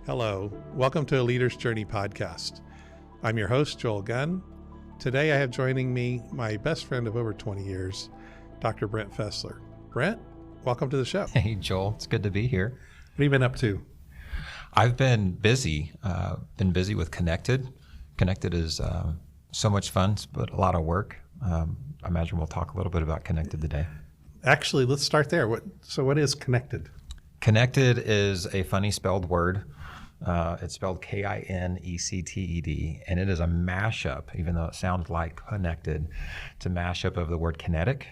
Hello, welcome to a Leader's Journey podcast. I'm your host, Joel Gunn. Today I have joining me my best friend of over 20 years, Dr. Brent Fessler. Brent, welcome to the show. Hey, Joel, it's good to be here. What have you been up to? I've been busy with Connected. Connected is so much fun, but a lot of work. I imagine we'll talk a little bit about Connected today. Actually, let's start there. What is Connected? Connected is a funny spelled word. It's spelled K-I-N-E-C-T-E-D, and it is a mashup, even though it sounds like connected. It's a mashup of the word kinetic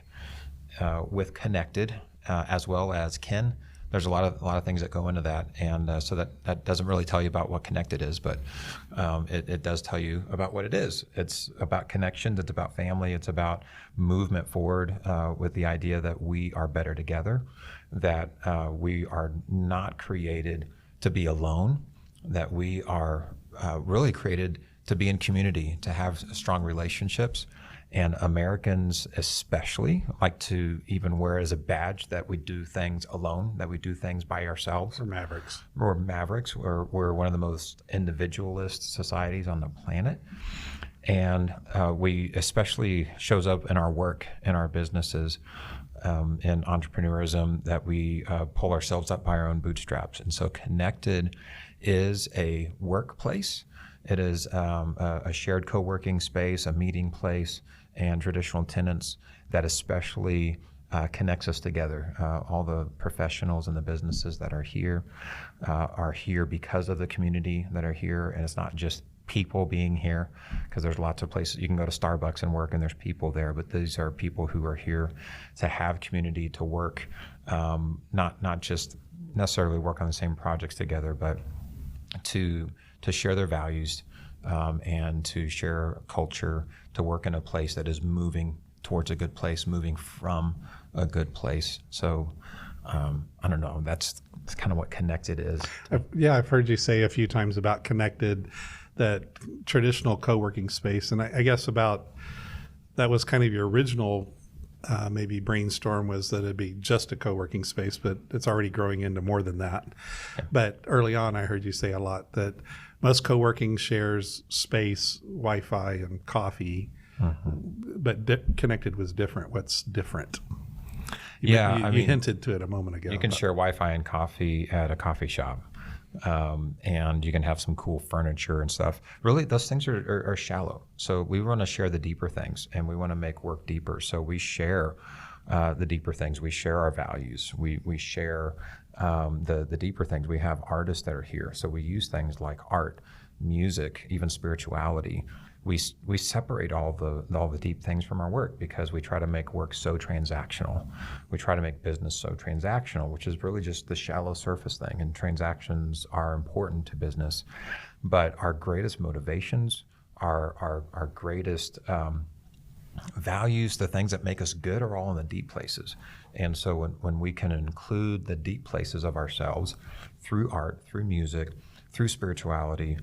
with connected, as well as kin. There's a lot of things that go into that, and so that doesn't really tell you about what connected is, but it does tell you about what it is. It's about connections. It's about family. It's about movement forward with the idea that we are better together, that we are not created to be alone, that we are really created to be in community, to have strong relationships. And Americans especially like to even wear as a badge that we do things alone, that we do things by ourselves. We're mavericks. We're mavericks. We're one of the most individualist societies on the planet. And we especially shows up in our work, in our businesses, in entrepreneurism, that we pull ourselves up by our own bootstraps. And so Connected is a workplace. It is a shared co-working space, a meeting place, and traditional tenants that especially connects us together. All the professionals and the businesses that are here because of the community that are here. And it's not just people being here, because there's lots of places you can go to Starbucks and work and there's people there, but these are people who are here to have community, to work, not just necessarily work on the same projects together, but to share their values and to share culture, to work in a place that is moving towards a good place, moving from a good place. So I don't know, that's kind of what Connected is. I've heard you say a few times about Connected, that traditional co-working space, and I guess about that was kind of your original maybe brainstorm, was that it'd be just a co-working space, but it's already growing into more than that. Yeah. But early on, I heard you say a lot that most co-working shares space, Wi-Fi, and coffee, but Connected was different. What's different? You hinted to it a moment ago. You can share Wi-Fi and coffee at a coffee shop. And you can have some cool furniture and stuff. Really, those things are shallow. So we want to share the deeper things, and we want to make work deeper. So we share the deeper things. We share our values. We share the deeper things. We have artists that are here. So we use things like art, music, even spirituality. We separate all the deep things from our work, because we try to make work so transactional. We try to make business so transactional, which is really just the shallow surface thing. And transactions are important to business, but our greatest motivations, our greatest values, the things that make us good, are all in the deep places. And so when we can include the deep places of ourselves through art, through music, through spirituality,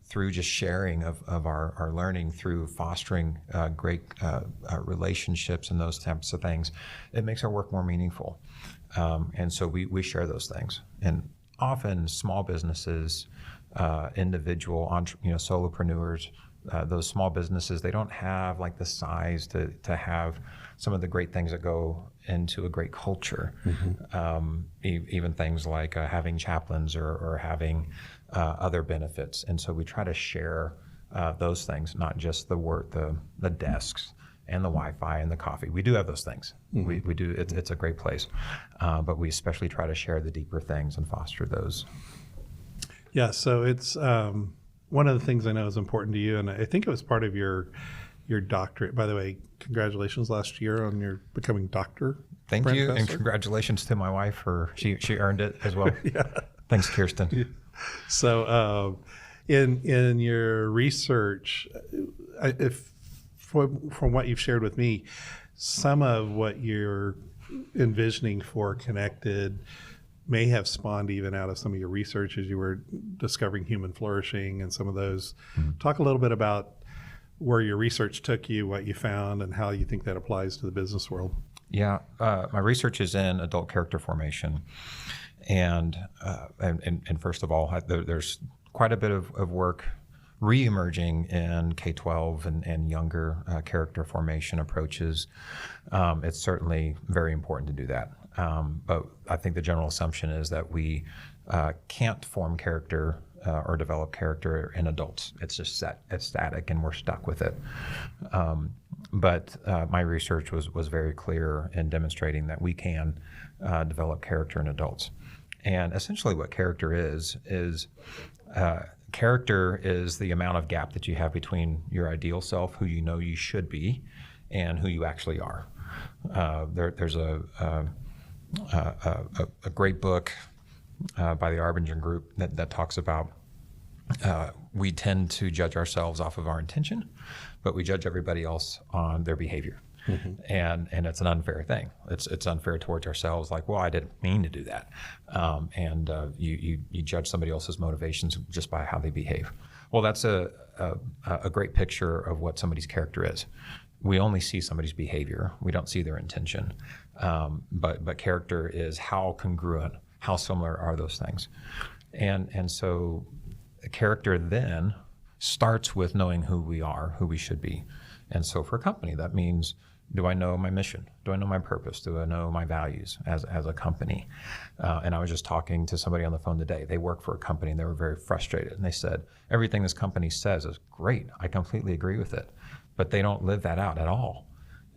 through just sharing of our learning, through fostering great relationships and those types of things, it makes our work more meaningful. And so we share those things. And often small businesses, individual, solopreneurs, those small businesses, they don't have like the size to have some of the great things that go into a great culture. Even things like having chaplains or having other benefits. And so we try to share those things, not just the work, the desks and the Wi-Fi and the coffee. We do have those things. We do. It's a great place, but we especially try to share the deeper things and foster those. Yeah. So it's one of the things I know is important to you, and I think it was part of your doctorate. By the way, congratulations last year on your becoming Dr. Thank Brent you, Fessler. and congratulations to my wife for she earned it as well. Yeah. Thanks, Kirsten. So, in your research, from what you've shared with me, some of what you're envisioning for Connected may have spawned even out of some of your research as you were discovering human flourishing and some of those. Talk a little bit about where your research took you, what you found, and how you think that applies to the business world. Yeah, my research is in adult character formation. And first of all, there's quite a bit of work re-emerging in K-12 and younger character formation approaches. It's certainly very important to do that. But I think the general assumption is that we can't form character or develop character in adults. It's just set, it's static, and we're stuck with it. But my research was very clear in demonstrating that we can develop character in adults. And essentially what character is character is the amount of gap that you have between your ideal self, who you know you should be, and who you actually are. There's a great book by the Arbinger Group that talks about we tend to judge ourselves off of our intention, but we judge everybody else on their behavior. Mm-hmm. And it's an unfair thing. It's unfair towards ourselves. Like, well, I didn't mean to do that. You judge somebody else's motivations just by how they behave. Well, that's a great picture of what somebody's character is. We only see somebody's behavior. We don't see their intention. But character is how congruent, how similar are those things. And so character then starts with knowing who we are, who we should be. And so for a company, that means, do I know my mission? Do I know my purpose? Do I know my values as a company? And I was just talking to somebody on the phone today. They work for a company and they were very frustrated. And they said, everything this company says is great. I completely agree with it. But they don't live that out at all.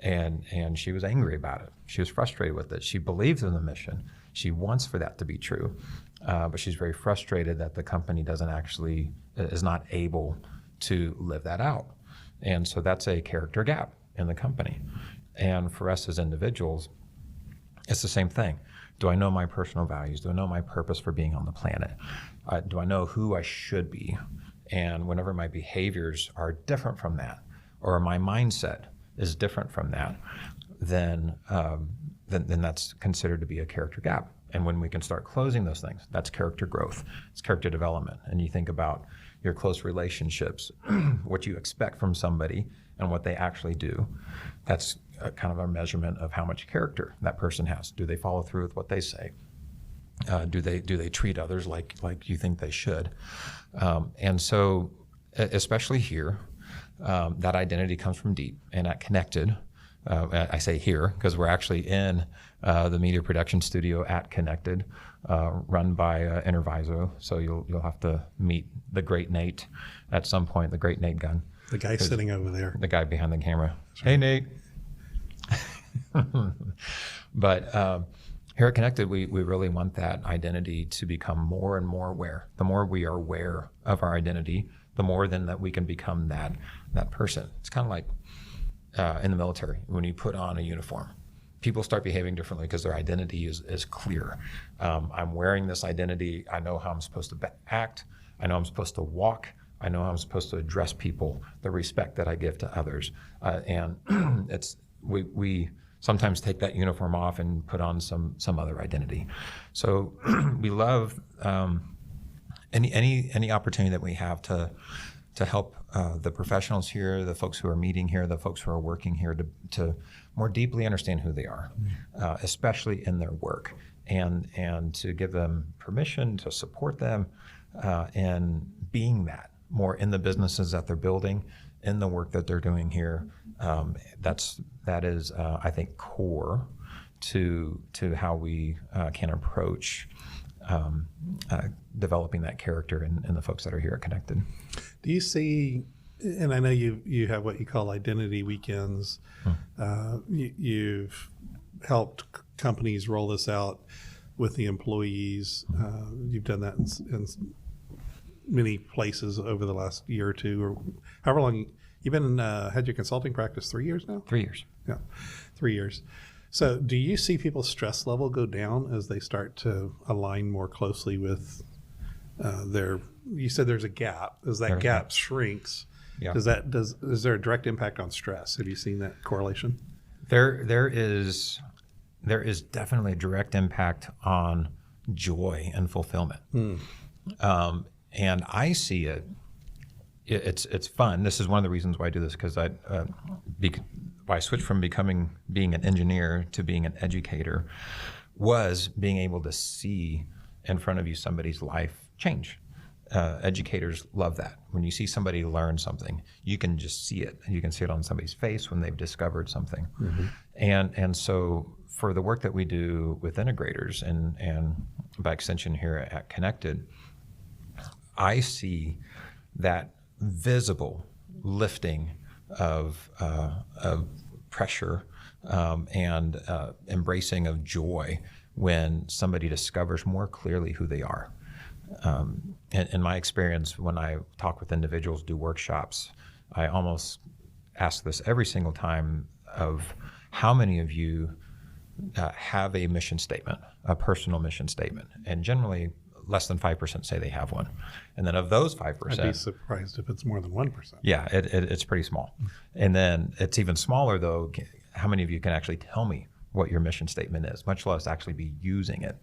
And she was angry about it. She was frustrated with it. She believes in the mission. She wants for that to be true. But she's very frustrated that the company is not able to live that out. And so that's a character gap in the company. And for us as individuals, it's the same thing. Do I know my personal values? Do I know my purpose for being on the planet? Do I know who I should be? And whenever my behaviors are different from that, or my mindset is different from that, then that's considered to be a character gap. And when we can start closing those things, that's character growth. It's character development. And you think about your close relationships, what you expect from somebody and what they actually do. That's kind of a measurement of how much character that person has. Do they follow through with what they say? Do they treat others like you think they should? And so, especially here, that identity comes from deep and at Connected. I say here because we're actually in the media production studio at Connected, run by Interviso. So you'll have to meet the great Nate at some point, the great Nate Gunn. The guy sitting over there. The guy behind the camera. Sure. Hey, Nate. But here at Connected, we really want that identity to become more and more aware. The more we are aware of our identity, the more then that we can become that person. It's kind of like in the military, when you put on a uniform, people start behaving differently because their identity is clear. I'm wearing this identity. I know how I'm supposed to act. I know I'm supposed to walk. I know how I'm supposed to address people, the respect that I give to others. And we sometimes take that uniform off and put on some other identity. So we love any opportunity that we have to help the professionals here, the folks who are meeting here, the folks who are working here to more deeply understand who they are, especially in their work, and to give them permission to support them in being that more in the businesses that they're building, in the work that they're doing here. That is I think core to how we can approach developing that character in the folks that are here at Connected. Do you see, and I know you have what you call identity weekends. You've helped companies roll this out with the employees. You've done that in many places over the last year or two, or however long you've been had your consulting practice. 3 years now? 3 years. Yeah, 3 years. So do you see people's stress level go down as they start to align more closely with you said there's a gap. As that gap shrinks, yeah. is there a direct impact on stress? Have you seen that correlation? There is definitely a direct impact on joy and fulfillment. And I see it. It's fun. This is one of the reasons why I do this, because why I switched from being an engineer to being an educator was being able to see in front of you somebody's life change. Educators love that. When you see somebody learn something, you can just see it. You can see it on somebody's face when they've discovered something. And so for the work that we do with integrators and by extension here at Connected, I see that visible lifting of pressure and embracing of joy when somebody discovers more clearly who they are. In my experience, when I talk with individuals, do workshops, I almost ask this every single time of how many of you have a mission statement, a personal mission statement, and generally less than 5% say they have one. And then of those 5%, I'd be surprised if it's more than 1%. Yeah, it's pretty small. And then it's even smaller though, how many of you can actually tell me what your mission statement is, much less actually be using it.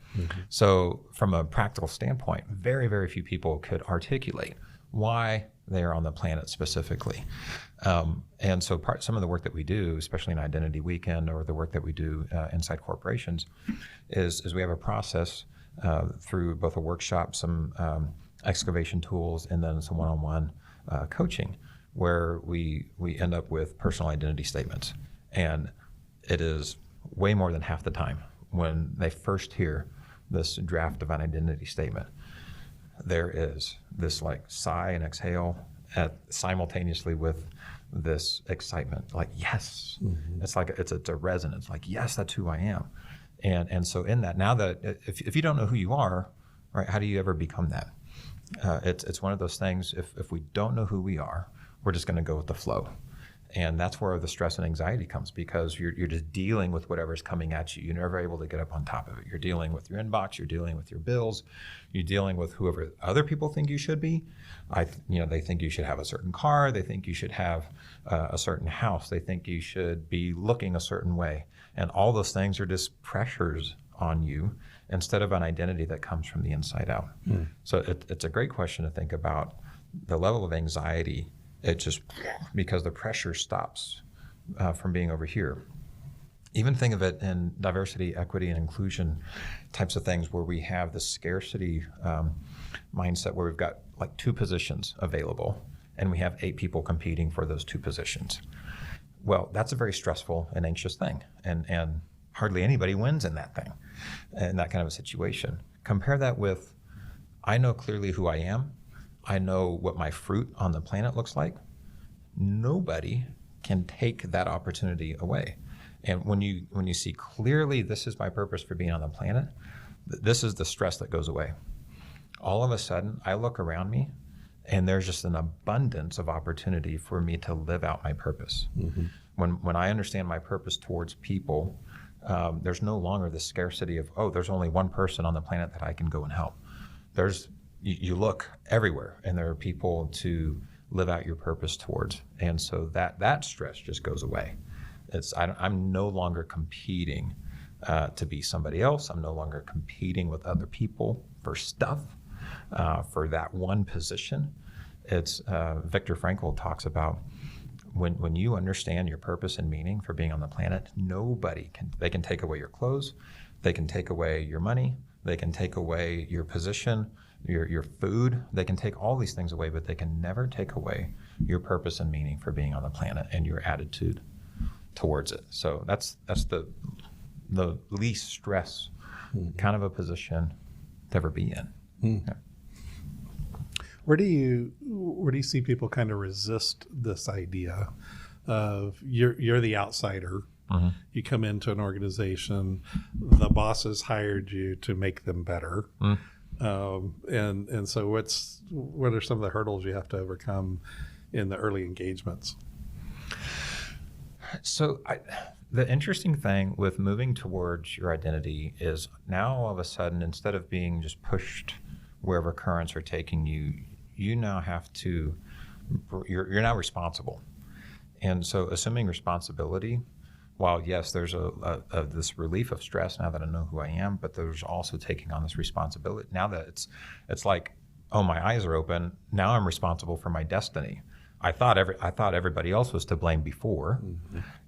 So from a practical standpoint, very, very few people could articulate why they are on the planet specifically. And so some of the work that we do, especially in Identity Weekend or the work that we do inside corporations, is we have a process through both a workshop, some excavation tools, and then some one-on-one coaching where we end up with personal identity statements. And it is way more than half the time when they first hear this draft of an identity statement, there is this like sigh and exhale simultaneously with this excitement, like, yes. It's like it's a resonance, like, yes, that's who I am. And so in that, now that if you don't know who you are, right, how do you ever become that? It's one of those things, if we don't know who we are, we're just going to go with the flow. And that's where the stress and anxiety comes, because you're just dealing with whatever's coming at you. You're never able to get up on top of it. You're dealing with your inbox. You're dealing with your bills. You're dealing with whoever other people think you should be. They think you should have a certain car. They think you should have a certain house. They think you should be looking a certain way. And all those things are just pressures on you instead of an identity that comes from the inside out. So it's a great question to think about the level of anxiety. It just, because the pressure stops from being over here. Even think of it in diversity, equity, and inclusion types of things where we have the scarcity mindset where we've got like 2 positions available and we have 8 people competing for those 2 positions. Well, that's a very stressful and anxious thing. And hardly anybody wins in that thing, in that kind of a situation. Compare that with, I know clearly who I am. I know what my fruit on the planet looks like. Nobody can take that opportunity away. And when you see clearly this is my purpose for being on the planet, this is the stress that goes away. All of a sudden, I look around me and there's just an abundance of opportunity for me to live out my purpose. When I understand my purpose towards people, there's no longer the scarcity of, oh, there's only one person on the planet that I can go and help. You look everywhere and there are people to live out your purpose towards. And so that stress just goes away. I'm no longer competing to be somebody else. I'm no longer competing with other people for stuff, for that one position. It's Viktor Frankl talks about when you understand your purpose and meaning for being on the planet, they can take away your clothes, they can take away your money, they can take away your position, your food, they can take all these things away, but they can never take away your purpose and meaning for being on the planet and your attitude towards it. So that's the least stress kind of a position to ever be in. Yeah. Where do you see people kind of resist this idea of you're the outsider? You come into an organization, the bosses hired you to make them better. And so what are some of the hurdles you have to overcome in the early engagements? So the interesting thing with moving towards your identity is now all of a sudden, instead of being just pushed wherever currents are taking you, you now have to, you're now responsible. And so assuming responsibility, while yes, there's this relief of stress now that I know who I am, but there's also taking on this responsibility. Now that it's like, oh, my eyes are open. Now I'm responsible for my destiny. I thought everybody else was to blame before,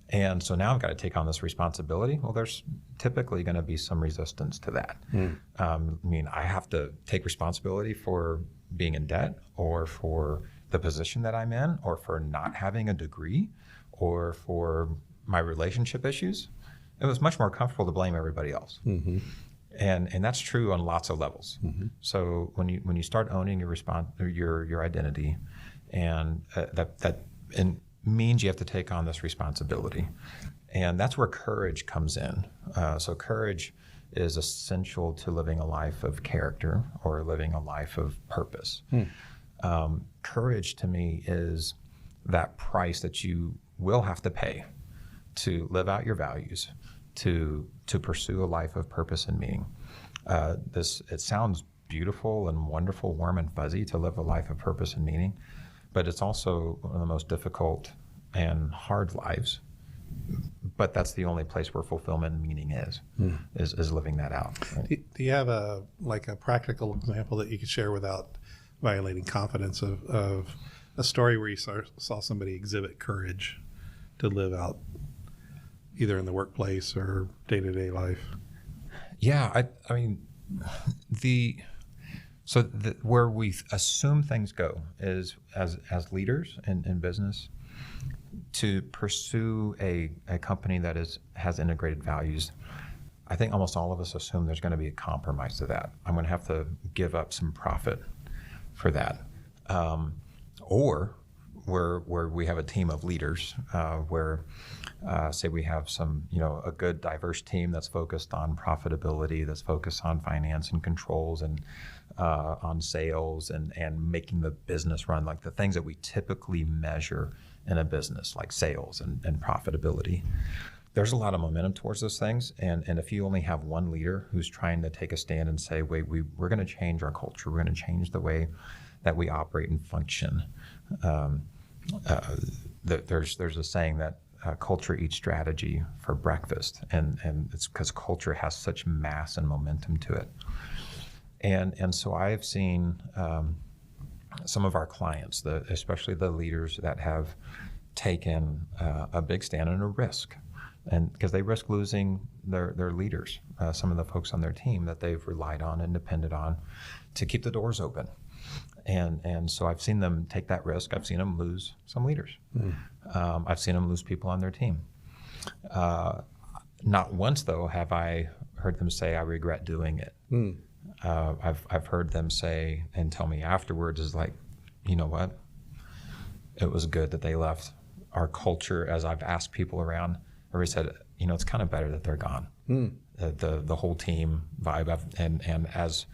And so now I've got to take on this responsibility. Well, there's typically going to be some resistance to that. I mean, I have to take responsibility for being in debt, or for the position that I'm in, or for not having a degree, or for my relationship issues. It was much more comfortable to blame everybody else. And that's true on lots of levels. So when you start owning your identity, and that means you have to take on this responsibility, and that's where courage comes in. So courage is essential to living a life of character, or living a life of purpose. Courage to me is that price that you will have to pay to live out your values, to pursue a life of purpose and meaning. It sounds beautiful and wonderful, warm and fuzzy, to live a life of purpose and meaning, but it's also one of the most difficult and hard lives. But that's the only place where fulfillment and meaning is living that out. Right? Do you have a practical example that you could share without violating confidence of a story where you saw somebody exhibit courage to live out either in the workplace or day-to-day life? Yeah, I mean, where we assume things go is as leaders in business, to pursue a company that has integrated values. I think almost all of us assume there's going to be a compromise to that. I'm going to have to give up some profit for that. Or where we have a team of leaders, where say we have a good diverse team that's focused on profitability, that's focused on finance and controls, and on sales and making the business run, like the things that we typically measure in a business, like sales and profitability. There's a lot of momentum towards those things, and if you only have one leader who's trying to take a stand and say, wait, we're going to change our culture, we're going to change the way that we operate and function. There's a saying that culture eats strategy for breakfast, and it's because culture has such mass and momentum to it. And so I've seen some of our clients, especially the leaders that have taken a big stand and a risk, and because they risk losing their leaders, some of the folks on their team that they've relied on and depended on to keep the doors open. And so I've seen them take that risk. I've seen them lose some leaders. I've seen them lose people on their team. Not once, though, have I heard them say, I regret doing it. I've heard them say and tell me afterwards is like, you know what? It was good that they left. Our culture, as I've asked people around, everybody said, it's kind of better that they're gone. The whole team vibe. And as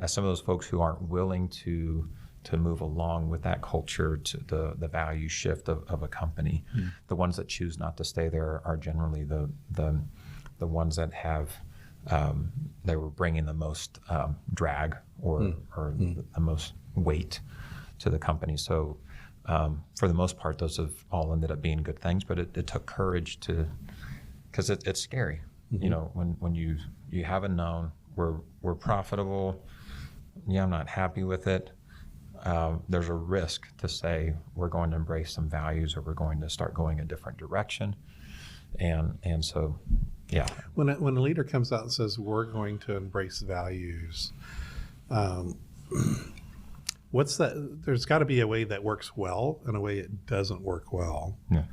some of those folks who aren't willing to move along with that culture, to the value shift of a company, the ones that choose not to stay there are generally the ones that have they were bringing the most drag or the most weight to the company. So for the most part, those have all ended up being good things, but it took courage because it's scary. When you have a known, we're profitable. Yeah, I'm not happy with it. There's a risk to say we're going to embrace some values, or we're going to start going a different direction. And so, yeah. When a leader comes out and says we're going to embrace values, what's that? There's got to be a way that works well and a way it doesn't work well. Yeah.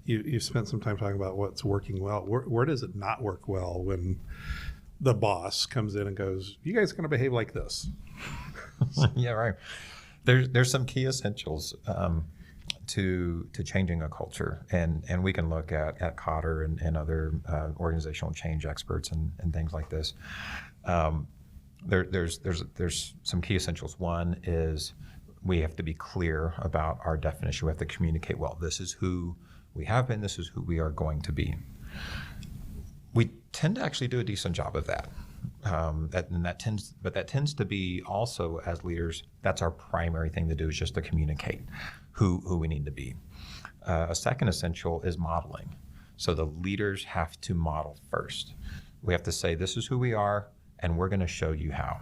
You spent some time talking about what's working well. Where does it not work well when the boss comes in and goes, you guys are going to behave like this? Yeah, right. There's some key essentials to changing a culture, and we can look at Cotter and other organizational change experts and things like this. There's some key essentials. One is we have to be clear about our definition. We have to communicate well. This is who we have been. This is who we are going to be. We tend to actually do a decent job of that. That tends to be also, as leaders, that's our primary thing to do, is just to communicate who we need to be. A second essential is modeling. So the leaders have to model first. We have to say, this is who we are, and we're going to show you how.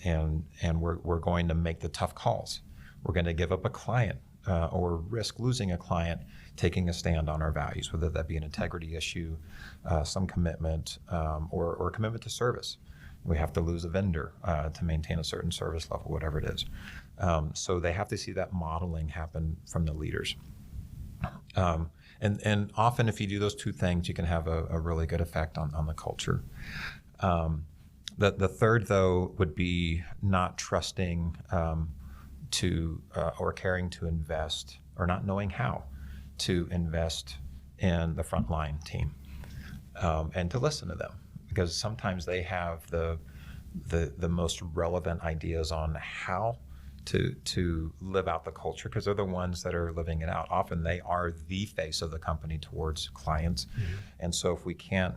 And we're going to make the tough calls. We're going to give up a client or risk losing a client taking a stand on our values, whether that be an integrity issue, some commitment, or commitment to service. We have to lose a vendor to maintain a certain service level, whatever it is. So they have to see that modeling happen from the leaders. And often if you do those two things, you can have a really good effect on the culture. The third, though, would be not trusting or caring to invest, or not knowing how to invest in the frontline team, and to listen to them, because sometimes they have the most relevant ideas on how to live out the culture, because they're the ones that are living it out. Often they are the face of the company towards clients. Mm-hmm. And so if we can't,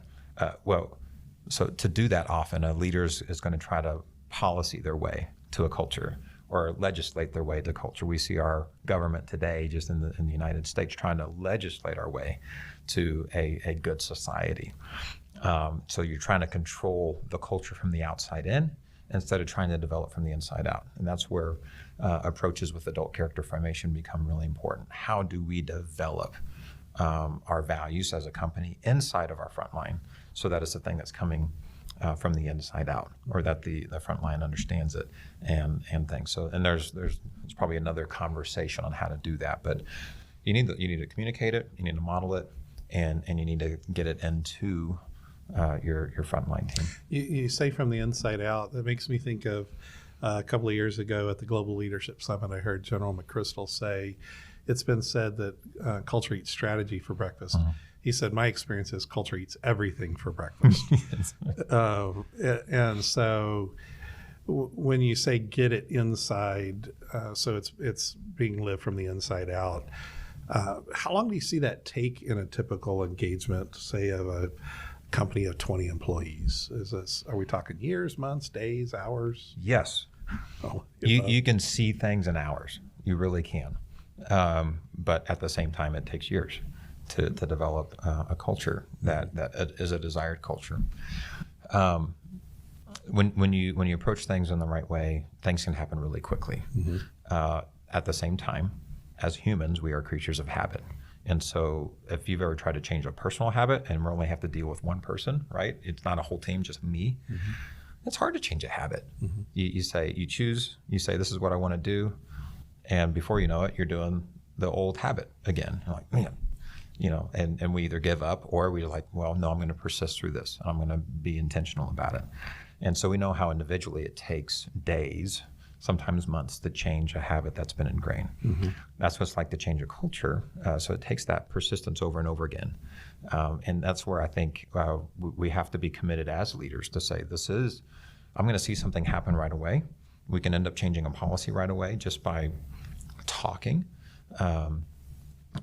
so to do that, often a leader is going to try to policy their way to a culture or legislate their way to culture. We see our government today, just in the United States, trying to legislate our way to a good society. So you're trying to control the culture from the outside in, instead of trying to develop from the inside out. And that's where approaches with adult character formation become really important. How do we develop our values as a company inside of our frontline, so that it's a thing that's coming from the inside out, or that the frontline understands it and things. So, and there's probably another conversation on how to do that, but you need to communicate it, you need to model it, and you need to get it into your frontline team. You say from the inside out. That makes me think of a couple of years ago at the Global Leadership Summit. I heard General McChrystal say, "It's been said that culture eats strategy for breakfast." Uh-huh. He said, "My experience is culture eats everything for breakfast." Yes. And so, when you say get it inside, so it's being lived from the inside out. How long do you see that take in a typical engagement, say of a company of 20 employees? Are we talking years, months, days, hours? Yes. Oh, you can see things in hours. You really can. But at the same time, it takes years to develop a culture that is a desired culture. When you approach things in the right way, things can happen really quickly. Mm-hmm. At the same time, as humans, we are creatures of habit. And so if you've ever tried to change a personal habit, and we only have to deal with one person, right? It's not a whole team, just me. Mm-hmm. It's hard to change a habit. Mm-hmm. You say, this is what I want to do. And before you know it, you're doing the old habit again. You're like, man, and we either give up, or we're like, well, no, I'm going to persist through this. I'm going to be intentional about it. And so we know how individually it takes days, sometimes months, to change a habit that's been ingrained. Mm-hmm. That's what it's like to change a culture. So it takes that persistence over and over again. And that's where I think we have to be committed as leaders to say, I'm going to see something happen right away. We can end up changing a policy right away just by talking.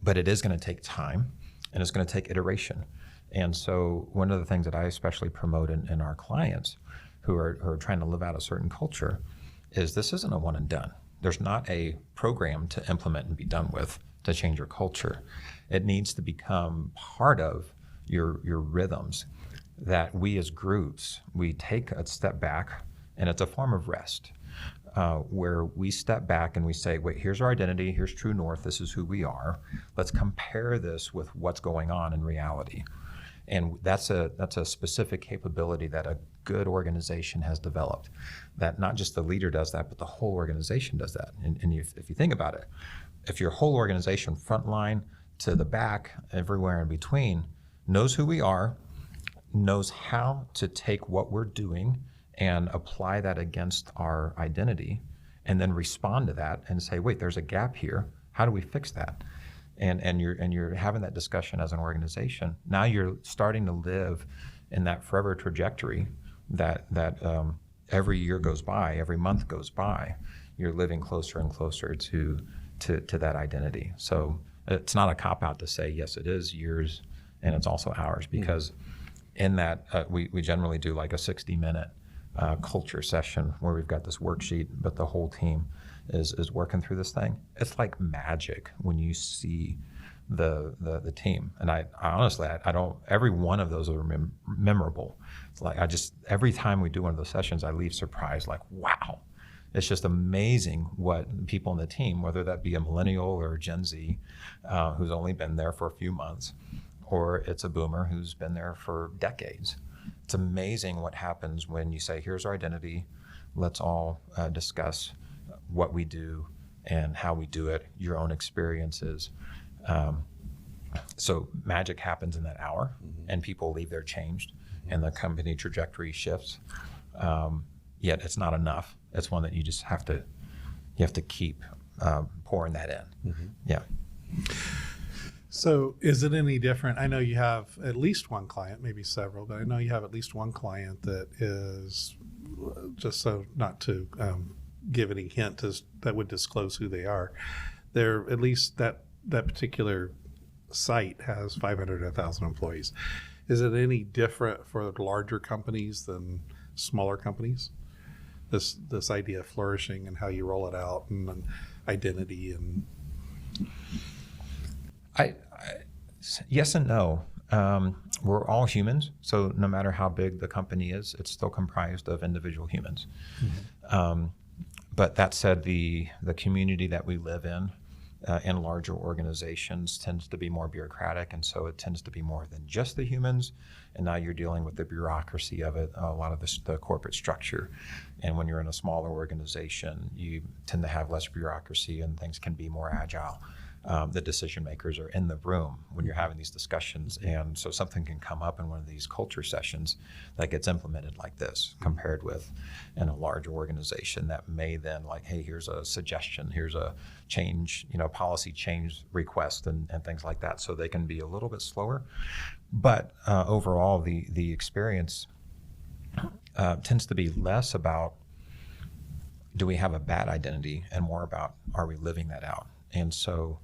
But it is going to take time, and it's going to take iteration. And so one of the things that I especially promote in our clients who are trying to live out a certain culture is this isn't a one and done. There's not a program to implement and be done with to change your culture. It needs to become part of your rhythms, that we as groups, we take a step back, and it's a form of rest, where we step back and we say, wait, here's our identity, here's true north, this is who we are. Let's compare this with what's going on in reality. And that's a specific capability that a good organization has developed, that not just the leader does that, but the whole organization does that. And if you think about it, if your whole organization, frontline to the back, everywhere in between, knows who we are, knows how to take what we're doing and apply that against our identity, and then respond to that and say, wait, there's a gap here. How do we fix that? And you're having that discussion as an organization. Now you're starting to live in that forever trajectory that every year goes by, every month goes by, you're living closer and closer to that identity. So it's not a cop-out to say, yes, it is years, and it's also hours, because in that we generally do like a 60-minute culture session where we've got this worksheet, but the whole team is working through this thing. It's like magic when you see the team. And I honestly, I don't, every one of those are memorable. It's like every time we do one of those sessions, I leave surprised, like, wow, It's just amazing what people in the team, whether that be a millennial or a Gen Z who's only been there for a few months, or it's a boomer who's been there for decades. It's amazing what happens when you say, here's our identity, let's all discuss what we do and how we do it, your own experiences. So magic happens in that hour, and people leave there changed, and the company trajectory shifts. Yet it's not enough. It's one that you just have to keep pouring that in. Yeah. So is it any different? I know you have at least one client, maybe several, but I know you have at least one client that is, just so not to give any hint that would disclose who they are, they're at least that particular site has 500 to 1,000 employees. Is it any different for larger companies than smaller companies? This idea of flourishing and how you roll it out and identity and... Yes and no. We're all humans, so no matter how big the company is, it's still comprised of individual humans. But that said, the community that we live in larger organizations tends to be more bureaucratic, and so it tends to be more than just the humans. And now you're dealing with the bureaucracy of it, a lot of the corporate structure. And when you're in a smaller organization, you tend to have less bureaucracy and things can be more agile. The decision makers are in the room when you're having these discussions, and so something can come up in one of these culture sessions that gets implemented like this, compared with in a larger organization that may then like, hey, here's a suggestion, here's a change, policy change request and things like that. So they can be a little bit slower, but overall the experience tends to be less about do we have a bad identity and more about are we living that out. And so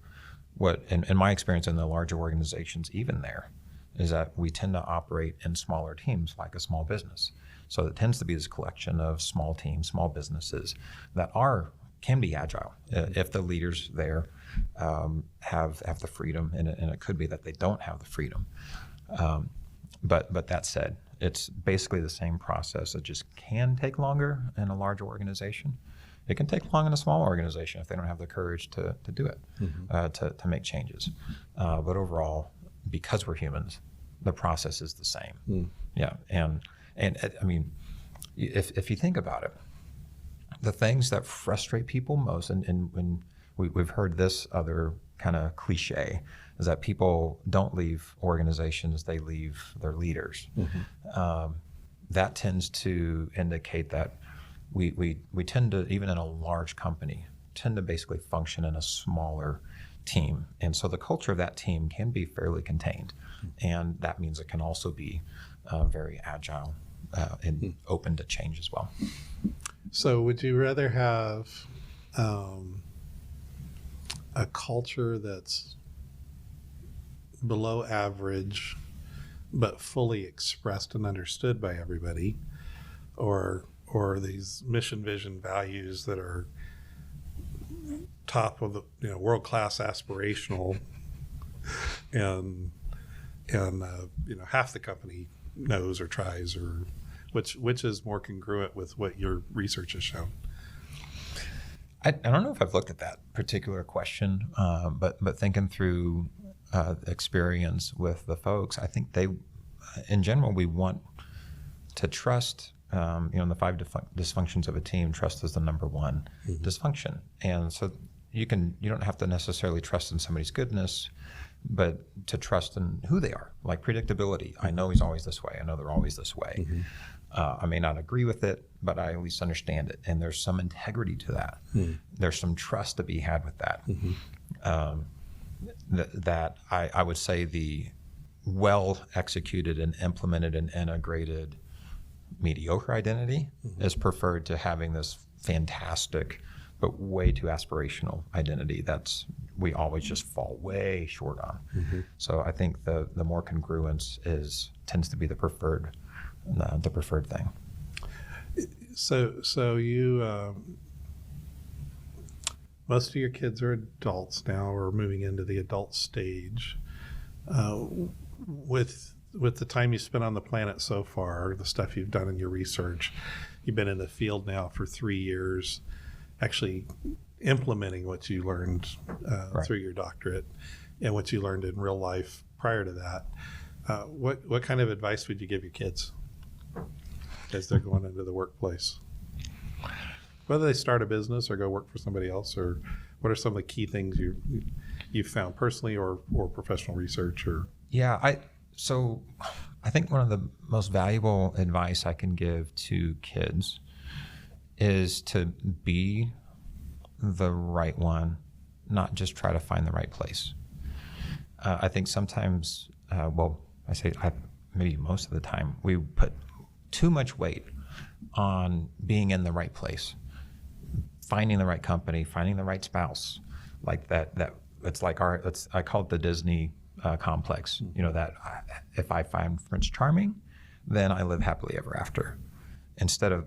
what, in my experience in the larger organizations, even there, is that we tend to operate in smaller teams like a small business. So it tends to be this collection of small teams, small businesses that can be agile if the leaders there have the freedom, and it could be that they don't have the freedom. But that said, it's basically the same process. It just can take longer in a larger organization. It can take long in a small organization if they don't have the courage to do it, to make changes. But overall, because we're humans, the process is the same. Yeah, and I mean, if you think about it, the things that frustrate people most, and when we've heard this other kind of cliche, is that people don't leave organizations, they leave their leaders. That tends to indicate that we tend to, even in a large company, tend to basically function in a smaller team. And so the culture of that team can be fairly contained. And that means it can also be very agile and open to change as well. So would you rather have a culture that's below average but fully expressed and understood by everybody, or these mission, vision, values that are top of the world-class aspirational, and half the company knows or tries, or which is more congruent with what your research has shown? I don't know if I've looked at that particular question, but thinking through experience with the folks, I think in general, we want to trust. In the 5 dysfunctions of a team, trust is the number one dysfunction. And so you don't have to necessarily trust in somebody's goodness, but to trust in who they are, like predictability. I know he's always this way. I know they're always this way. I may not agree with it, but I at least understand it. And there's some integrity to that. There's some trust to be had with that. That I would say the well executed and implemented and integrated mediocre identity is preferred to having this fantastic but way too aspirational identity we always just fall way short on. So I think the more congruence tends to be the preferred thing. So you most of your kids are adults now, or moving into the adult stage. With the time you spent on the planet so far, the stuff you've done in your research, you've been in the field now for 3 years, actually implementing what you learned Right. through your doctorate and what you learned in real life prior to that. What kind of advice would you give your kids as they're going into the workplace? Whether they start a business or go work for somebody else, or what are some of the key things you've found personally or professional research? Or Yeah, I think one of the most valuable advice I can give to kids is to be the right one, not just try to find the right place. I think sometimes, maybe most of the time, we put too much weight on being in the right place, finding the right company, finding the right spouse, like that. It's like I call it the Disney complex. That if I find Prince Charming, then I live happily ever after, instead of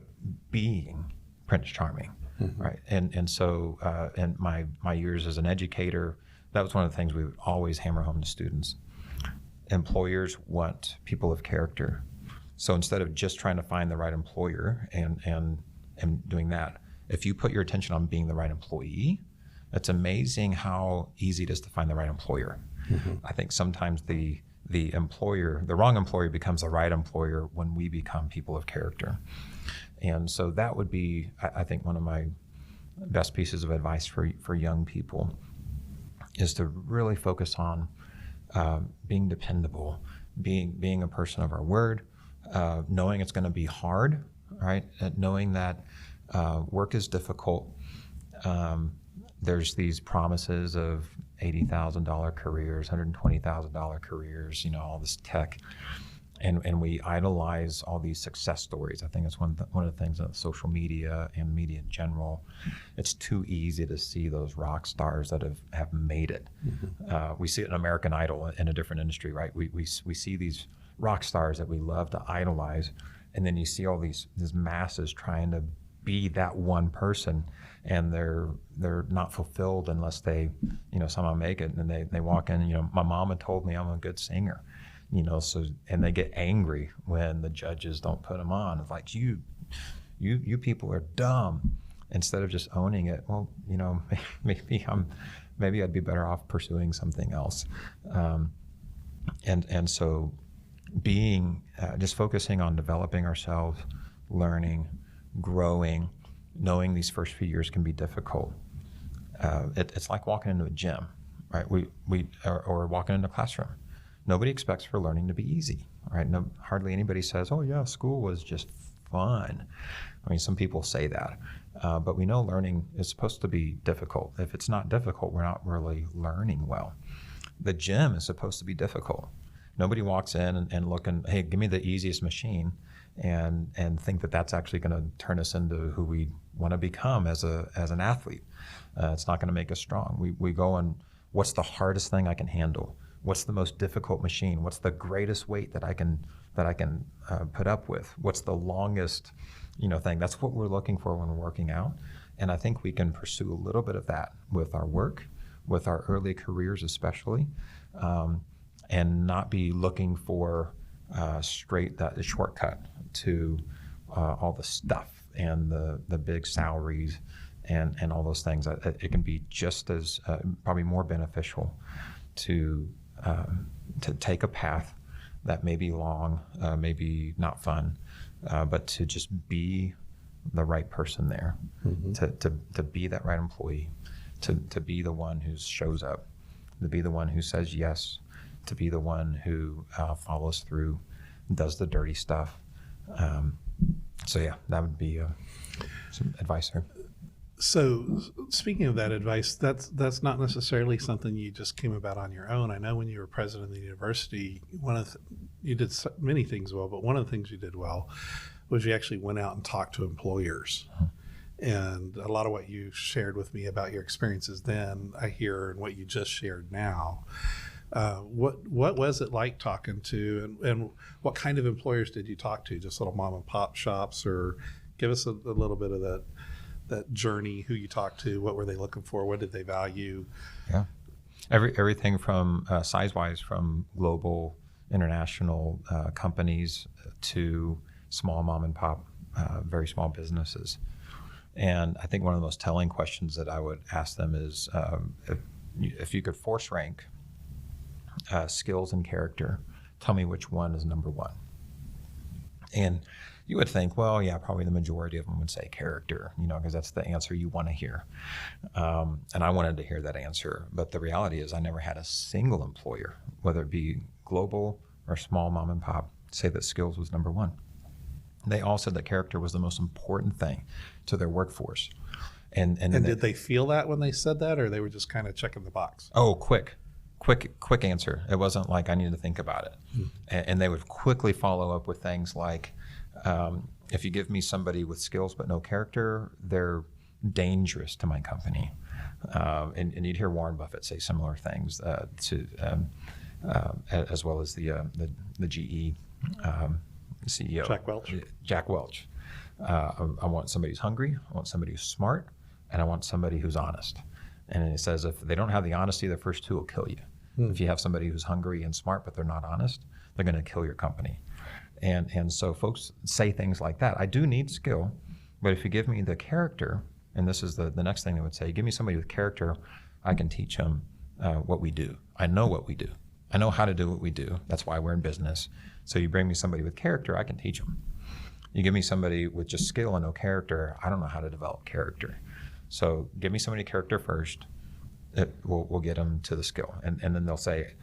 being Prince Charming, right? And so in my years as an educator, that was one of the things we would always hammer home to students. Employers want people of character. So instead of just trying to find the right employer and doing that, if you put your attention on being the right employee, it's amazing how easy it is to find the right employer. I think sometimes the wrong employer becomes the right employer when we become people of character. And so that would be, I think, one of my best pieces of advice for young people, is to really focus on being dependable, being a person of our word, knowing it's going to be hard, right? Knowing that work is difficult. There's these promises of $80,000 careers, $120,000 careers, all this tech. And we idolize all these success stories. I think it's one of the things on social media and media in general. It's too easy to see those rock stars that have made it. We see it in American Idol in a different industry, right? We see these rock stars that we love to idolize, and then you see all these masses trying to be that one person, and they're not fulfilled unless they somehow make it. And they walk in, my mama told me I'm a good singer. And they get angry when the judges don't put them on. It's like, you people are dumb, instead of just owning it. Well, maybe I'd be better off pursuing something else. And so being, just focusing on developing ourselves, learning, growing, knowing these first few years can be difficult. It's like walking into a gym, right? Or walking into a classroom. Nobody expects for learning to be easy, right? Hardly anybody says, "Oh yeah, school was just fun." I mean, some people say that, but we know learning is supposed to be difficult. If it's not difficult, we're not really learning well. The gym is supposed to be difficult. Nobody walks in and looking, "Hey, give me the easiest machine," and think that that's actually going to turn us into who we want to become as an athlete. It's not going to make us strong. We go on, what's the hardest thing I can handle? What's the most difficult machine? What's the greatest weight that I can put up with? What's the longest, thing? That's what we're looking for when we're working out. And I think we can pursue a little bit of that with our work, with our early careers especially, and not be looking for the shortcut to all the stuff and the big salaries and all those things. It can be just as probably more beneficial to take a path that may be long, maybe not fun, but to just be the right person there, to be that right employee, to be the one who shows up, to be the one who says yes, to be the one who follows through, does the dirty stuff. So yeah, that would be some advice there. So speaking of that advice, that's not necessarily something you just came about on your own. I know when you were president of the university, you did many things well, but one of the things you did well was you actually went out and talked to employers. And a lot of what you shared with me about your experiences then, I hear in what you just shared now. What was it like talking to, and what kind of employers did you talk to? Just little mom and pop shops, or give us a little bit of that journey, who you talked to, what were they looking for, what did they value? Yeah, everything from size-wise, from global, international companies to small mom and pop very small businesses. And I think one of the most telling questions that I would ask them is, if you could force rank skills and character, tell me which one is number one. And you would think, well, yeah, probably the majority of them would say character, because that's the answer you want to hear. And I wanted to hear that answer. But the reality is I never had a single employer, whether it be global or small mom and pop, say that skills was number one. They all said that character was the most important thing to their workforce. And did they feel that when they said that, or they were just kind of checking the box? Oh, quick answer. It wasn't like I needed to think about it. And they would quickly follow up with things like, if you give me somebody with skills but no character, they're dangerous to my company. And you'd hear Warren Buffett say similar things as well as the GE CEO. Jack Welch. I want somebody who's hungry, I want somebody who's smart, and I want somebody who's honest. And it says if they don't have the honesty, the first two will kill you. If you have somebody who's hungry and smart but they're not honest, they're going to kill your company. And so folks say things like that. I do need skill, but if you give me the character, and this is the next thing they would say, give me somebody with character, I can teach them what we do. I know what we do. I know how to do what we do. That's why we're in business. So you bring me somebody with character, I can teach them. You give me somebody with just skill and no character, I don't know how to develop character. So give me somebody character first, we'll get them to the skill. And then they'll say,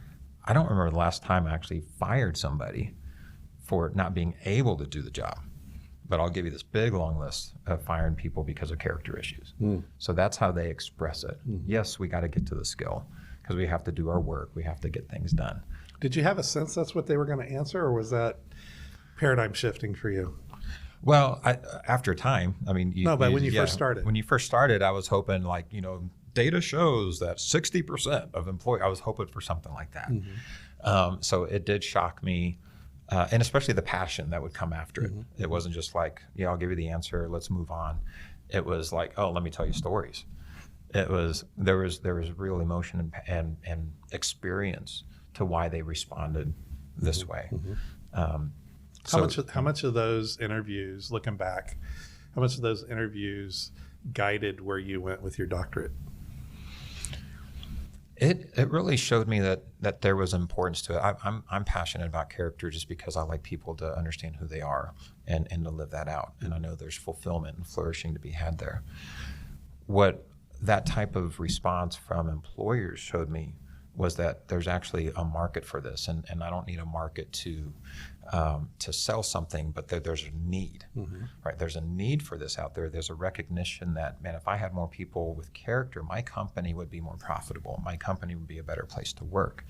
I don't remember the last time I actually fired somebody for not being able to do the job. But I'll give you this big long list of firing people because of character issues. So that's how they express it. Yes, we got to get to the skill because we have to do our work. We have to get things done. Did you have a sense that's what they were going to answer, or was that paradigm shifting for you? Well, after time, I mean, when you first started. When you first started, I was hoping data shows that 60% of employees, I was hoping for something like that. So it did shock me. And especially the passion that would come after it. It wasn't just like, I'll give you the answer, let's move on. It was like, oh, let me tell you stories. There was real emotion and experience to why they responded this way. How much of those interviews, looking back, how much of those interviews guided where you went with your doctorate? It really showed me that there was importance to it. I'm passionate about character just because I like people to understand who they are and to live that out. And I know there's fulfillment and flourishing to be had there. What that type of response from employers showed me was that there's actually a market for this, and I don't need a market to sell something, but there's a need, right? There's a need for this out there. There's a recognition that, man, if I had more people with character, my company would be more profitable. My company would be a better place to work.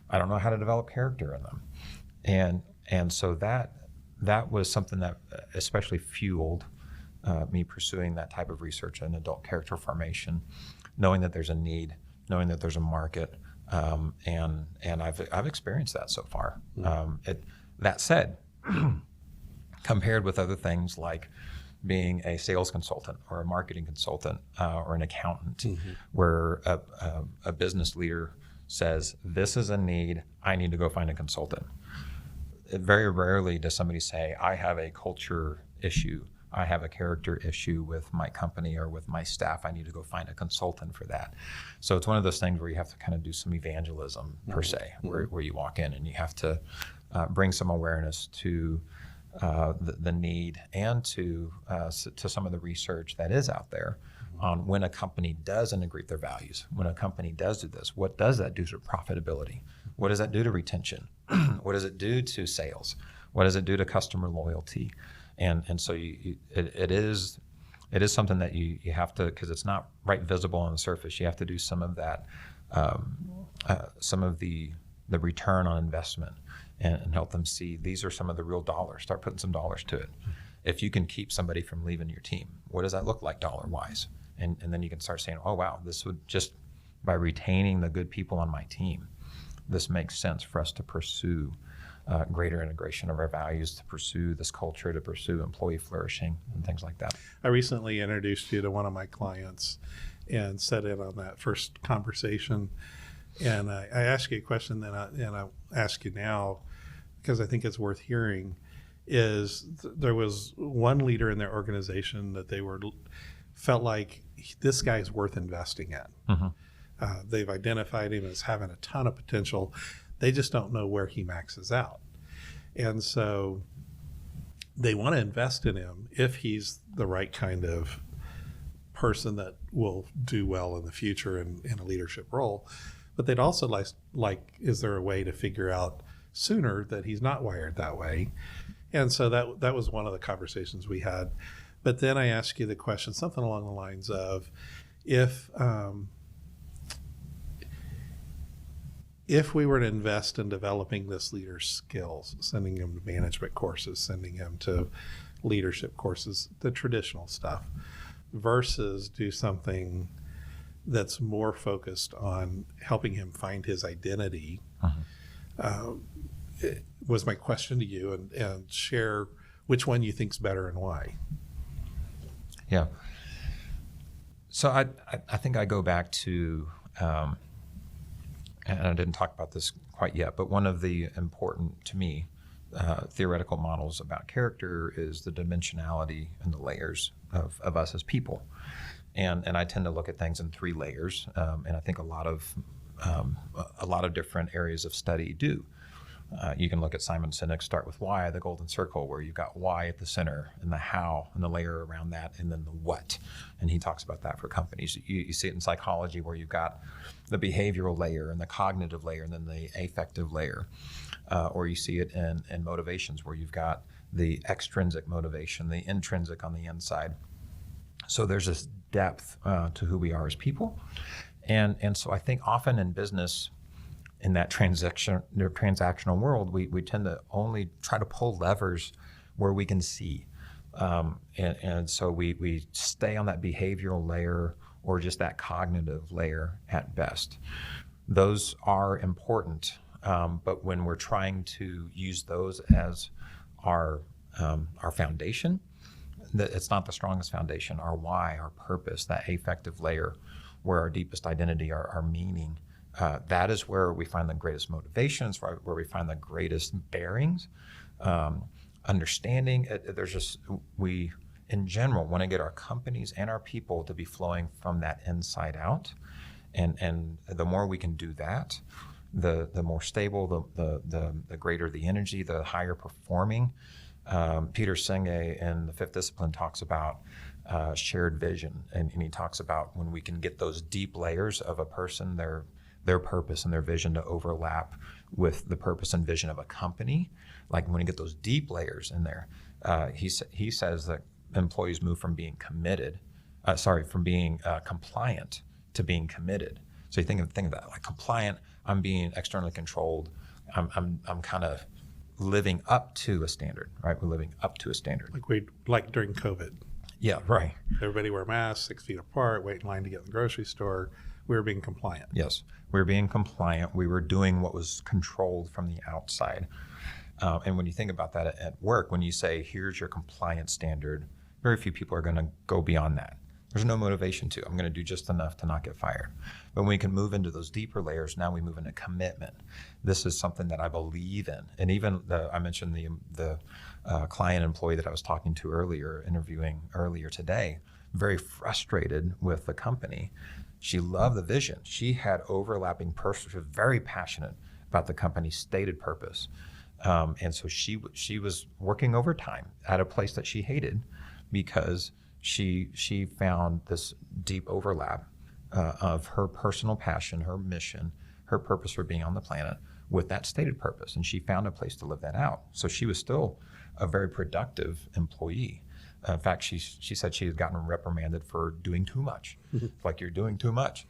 I don't know how to develop character in them, and so that was something that especially fueled me pursuing that type of research in adult character formation, knowing that there's a need, knowing that there's a market. And I've experienced that so far. That said, compared with other things like being a sales consultant or a marketing consultant or an accountant, where a business leader says, this is a need, I need to go find a consultant. Very rarely does somebody say, I have a culture issue, I have a character issue with my company or with my staff, I need to go find a consultant for that. So it's one of those things where you have to kind of do some evangelism per se, where you walk in and you have to bring some awareness to the need and to some of the research that is out there on when a company does integrate their values, when a company does do this, what does that do to profitability? What does that do to retention? What does it do to sales? What does it do to customer loyalty? And so it is something that you have to, because it's not right visible on the surface. You have to do some of that, some of the return on investment, and help them see these are some of the real dollars. Start putting some dollars to it. If you can keep somebody from leaving your team, what does that look like dollar-wise? And then you can start saying, oh wow, this would just by retaining the good people on my team, this makes sense for us to pursue greater integration of our values, to pursue this culture, to pursue employee flourishing and things like that. I recently introduced you to one of my clients and sat in on that first conversation. And I asked you a question and I ask you now, because I think it's worth hearing, is there was one leader in their organization that they felt like this guy's worth investing in. They've identified him as having a ton of potential. They just don't know where he maxes out. And so they want to invest in him if he's the right kind of person that will do well in the future in a leadership role. But they'd also like, is there a way to figure out sooner that he's not wired that way? And so that was one of the conversations we had. But then I asked you the question, something along the lines of, if we were to invest in developing this leader's skills, sending him to management courses, sending him to leadership courses, the traditional stuff, versus do something that's more focused on helping him find his identity, was my question to you, and share which one you think's better and why. Yeah. So I think I go back to, and I didn't talk about this quite yet, but one of the important, to me, theoretical models about character is the dimensionality and the layers of us as people. And I tend to look at things in 3 layers, and I think a lot of different areas of study do. You can look at Simon Sinek's Start with Why, the golden circle, where you've got why at the center and the how and the layer around that, and then the what. And he talks about that for companies. You see it in psychology, where you've got the behavioral layer and the cognitive layer and then the affective layer. Or you see it in motivations, where you've got the extrinsic motivation, the intrinsic on the inside. So there's this depth to who we are as people. And so I think often in business, in that transactional world, we tend to only try to pull levers where we can see. And so we stay on that behavioral layer or just that cognitive layer at best. Those are important, but when we're trying to use those as our foundation, it's not the strongest foundation. Our why, our purpose, that affective layer, where our deepest identity, our meaning, that is where we find the greatest motivations, where we find the greatest bearings, understanding. We, in general, want to get our companies and our people to be flowing from that inside out. And the more we can do that, the more stable, the greater the energy, the higher performing. Peter Senge in The Fifth Discipline talks about shared vision, and he talks about when we can get those deep layers of a person, their purpose and their vision to overlap with the purpose and vision of a company. Like when you get those deep layers in there, he says that employees move from being compliant to being committed. So you think of that, like compliant, I'm being externally controlled. I'm kind of living up to a standard, right? We're living up to a standard. Like during COVID. Yeah, right. Everybody wear masks, 6 feet apart, wait in line to get in the grocery store. We were being compliant. Yes, we were being compliant. We were doing what was controlled from the outside. And when you think about that at work, when you say, here's your compliance standard, very few people are going to go beyond that. There's no motivation to. I'm going to do just enough to not get fired. But when we can move into those deeper layers, now we move into commitment. This is something that I believe in. And even I mentioned the client employee that I was talking to interviewing earlier today, very frustrated with the company. She loved the vision. She had overlapping purpose. She was very passionate about the company's stated purpose. And so she was working overtime at a place that she hated because she found this deep overlap of her personal passion, her mission, her purpose for being on the planet with that stated purpose. And she found a place to live that out. So she was still a very productive employee. In fact, she said she had gotten reprimanded for doing too much. Like, you're doing too much.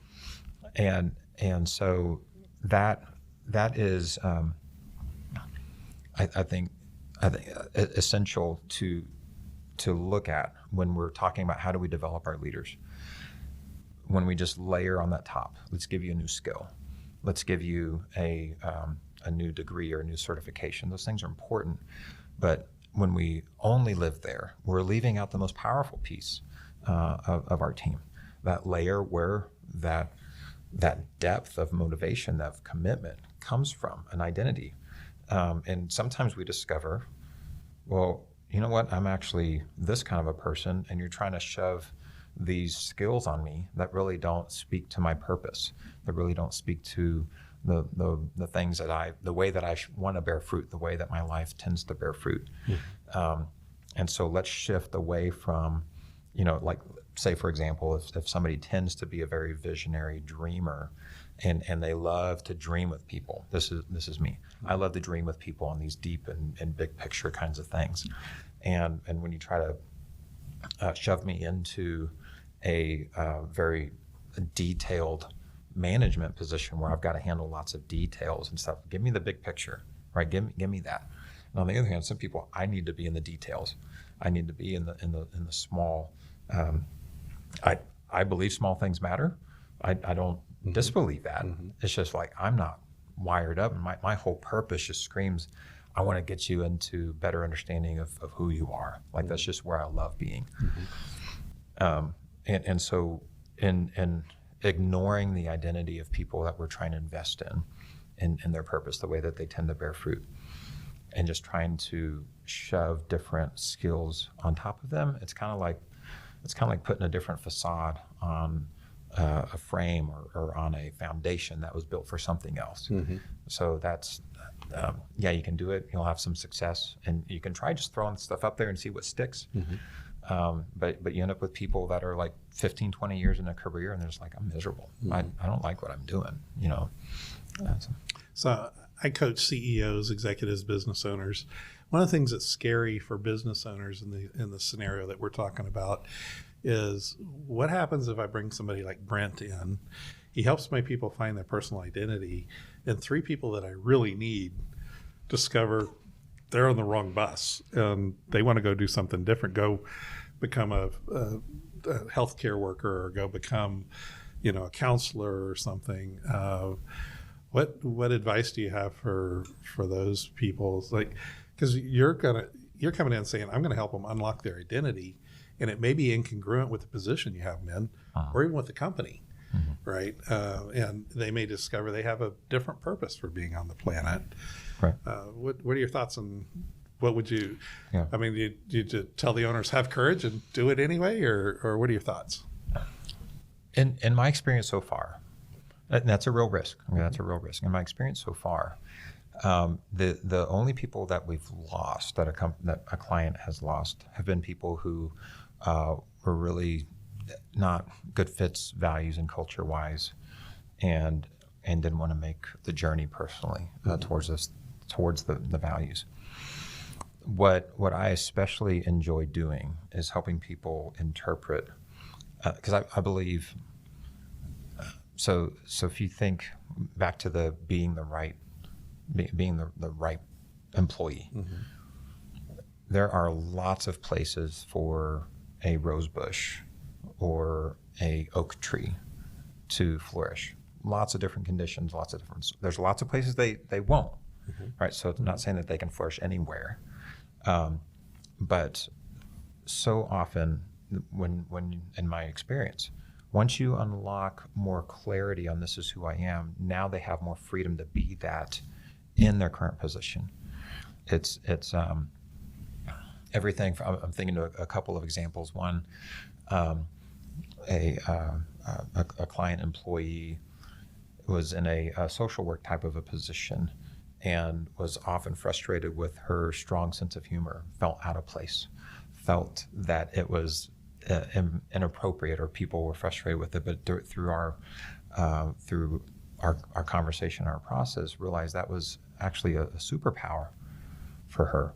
And so that is, I think essential to look at when we're talking about how do we develop our leaders. When we just layer on that top, let's give you a new skill. Let's give you a new degree or a new certification. Those things are important. But when we only live there, we're leaving out the most powerful piece of our team. That layer where that depth of motivation, of commitment comes from, an identity. And sometimes we discover well, you know what? I'm actually this kind of a person, and you're trying to shove these skills on me that really don't speak to my purpose, that really don't speak to the things that the way that I want to bear fruit, the way that my life tends to bear fruit. And so let's shift away from, like, say, for example, if somebody tends to be a very visionary dreamer, and they love to dream with people. This is me. I love to dream with people on these deep and big picture kinds of things. And when you try to shove me into a very detailed management position where I've got to handle lots of details and stuff, give me the big picture, right? Give me that. And on the other hand, some people, I need to be in the details. I need to be in the small. I believe small things matter. I don't disbelieve that. It's just like I'm not wired up, and my whole purpose just screams, I want to get you into better understanding of who you are. Like that's just where I love being. And so in ignoring the identity of people that we're trying to invest in their purpose, the way that they tend to bear fruit, and just trying to shove different skills on top of them, it's kind of like putting a different facade on a frame or on a foundation that was built for something else. So that's, you can do it. You'll have some success, and you can try just throwing stuff up there and see what sticks. But you end up with people that are like 15, 20 years in a career, and they're just like, I'm miserable. I don't like what I'm doing, So I coach CEOs, executives, business owners. One of the things that's scary for business owners in the scenario that we're talking about is what happens if I bring somebody like Brent in. He helps my people find their personal identity, and 3 people that I really need discover they're on the wrong bus and they want to go do something different, go become a healthcare worker, or go become, a counselor or something. What advice do you have for those people? Like, because you're coming in saying, I'm going to help them unlock their identity, and it may be incongruent with the position you have them in, or even with the company, right? And they may discover they have a different purpose for being on the planet. Right. What are your thoughts on what would you? Yeah. I mean, do you tell the owners have courage and do it anyway, or what are your thoughts? In my experience so far, and that's a real risk. That's a real risk. In my experience so far, the only people that we've lost, that a client has lost, have been people who were really not good fits, values and culture wise, and didn't want to make the journey personally towards the values. What I especially enjoy doing is helping people interpret, because I believe. So if you think back to being the right employee, there are lots of places for a rose bush or a oak tree to flourish. Lots of different conditions, there's lots of places they won't, right? So it's not saying that they can flourish anywhere. But so often when in my experience, once you unlock more clarity on this is who I am, now they have more freedom to be that in their current position. It's everything from, I'm thinking of a couple of examples. One, a client employee was in a social work type of a position and was often frustrated with her strong sense of humor, felt out of place, felt that it was inappropriate, or people were frustrated with it. But through our conversation, our process, realized that was actually a superpower for her.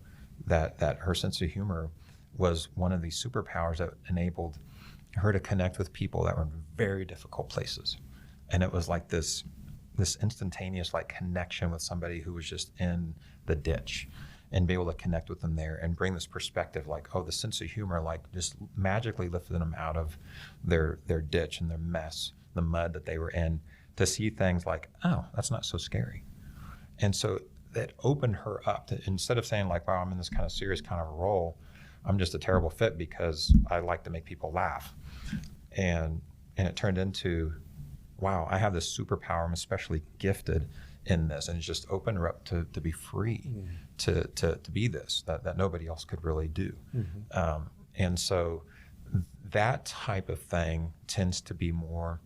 That her sense of humor was one of these superpowers that enabled her to connect with people that were in very difficult places, and it was like this instantaneous connection with somebody who was just in the ditch, and be able to connect with them there and bring this perspective the sense of humor just magically lifted them out of their ditch and their mess, the mud that they were in, to see things like, oh, that's not so scary. And so that opened her up to, instead of saying wow, I'm in this kind of serious kind of role, I'm just a terrible fit because I like to make people laugh. And it turned into, wow, I have this superpower. I'm especially gifted in this, and just open her up to be free, to be this that nobody else could really do. And so that type of thing tends to be more,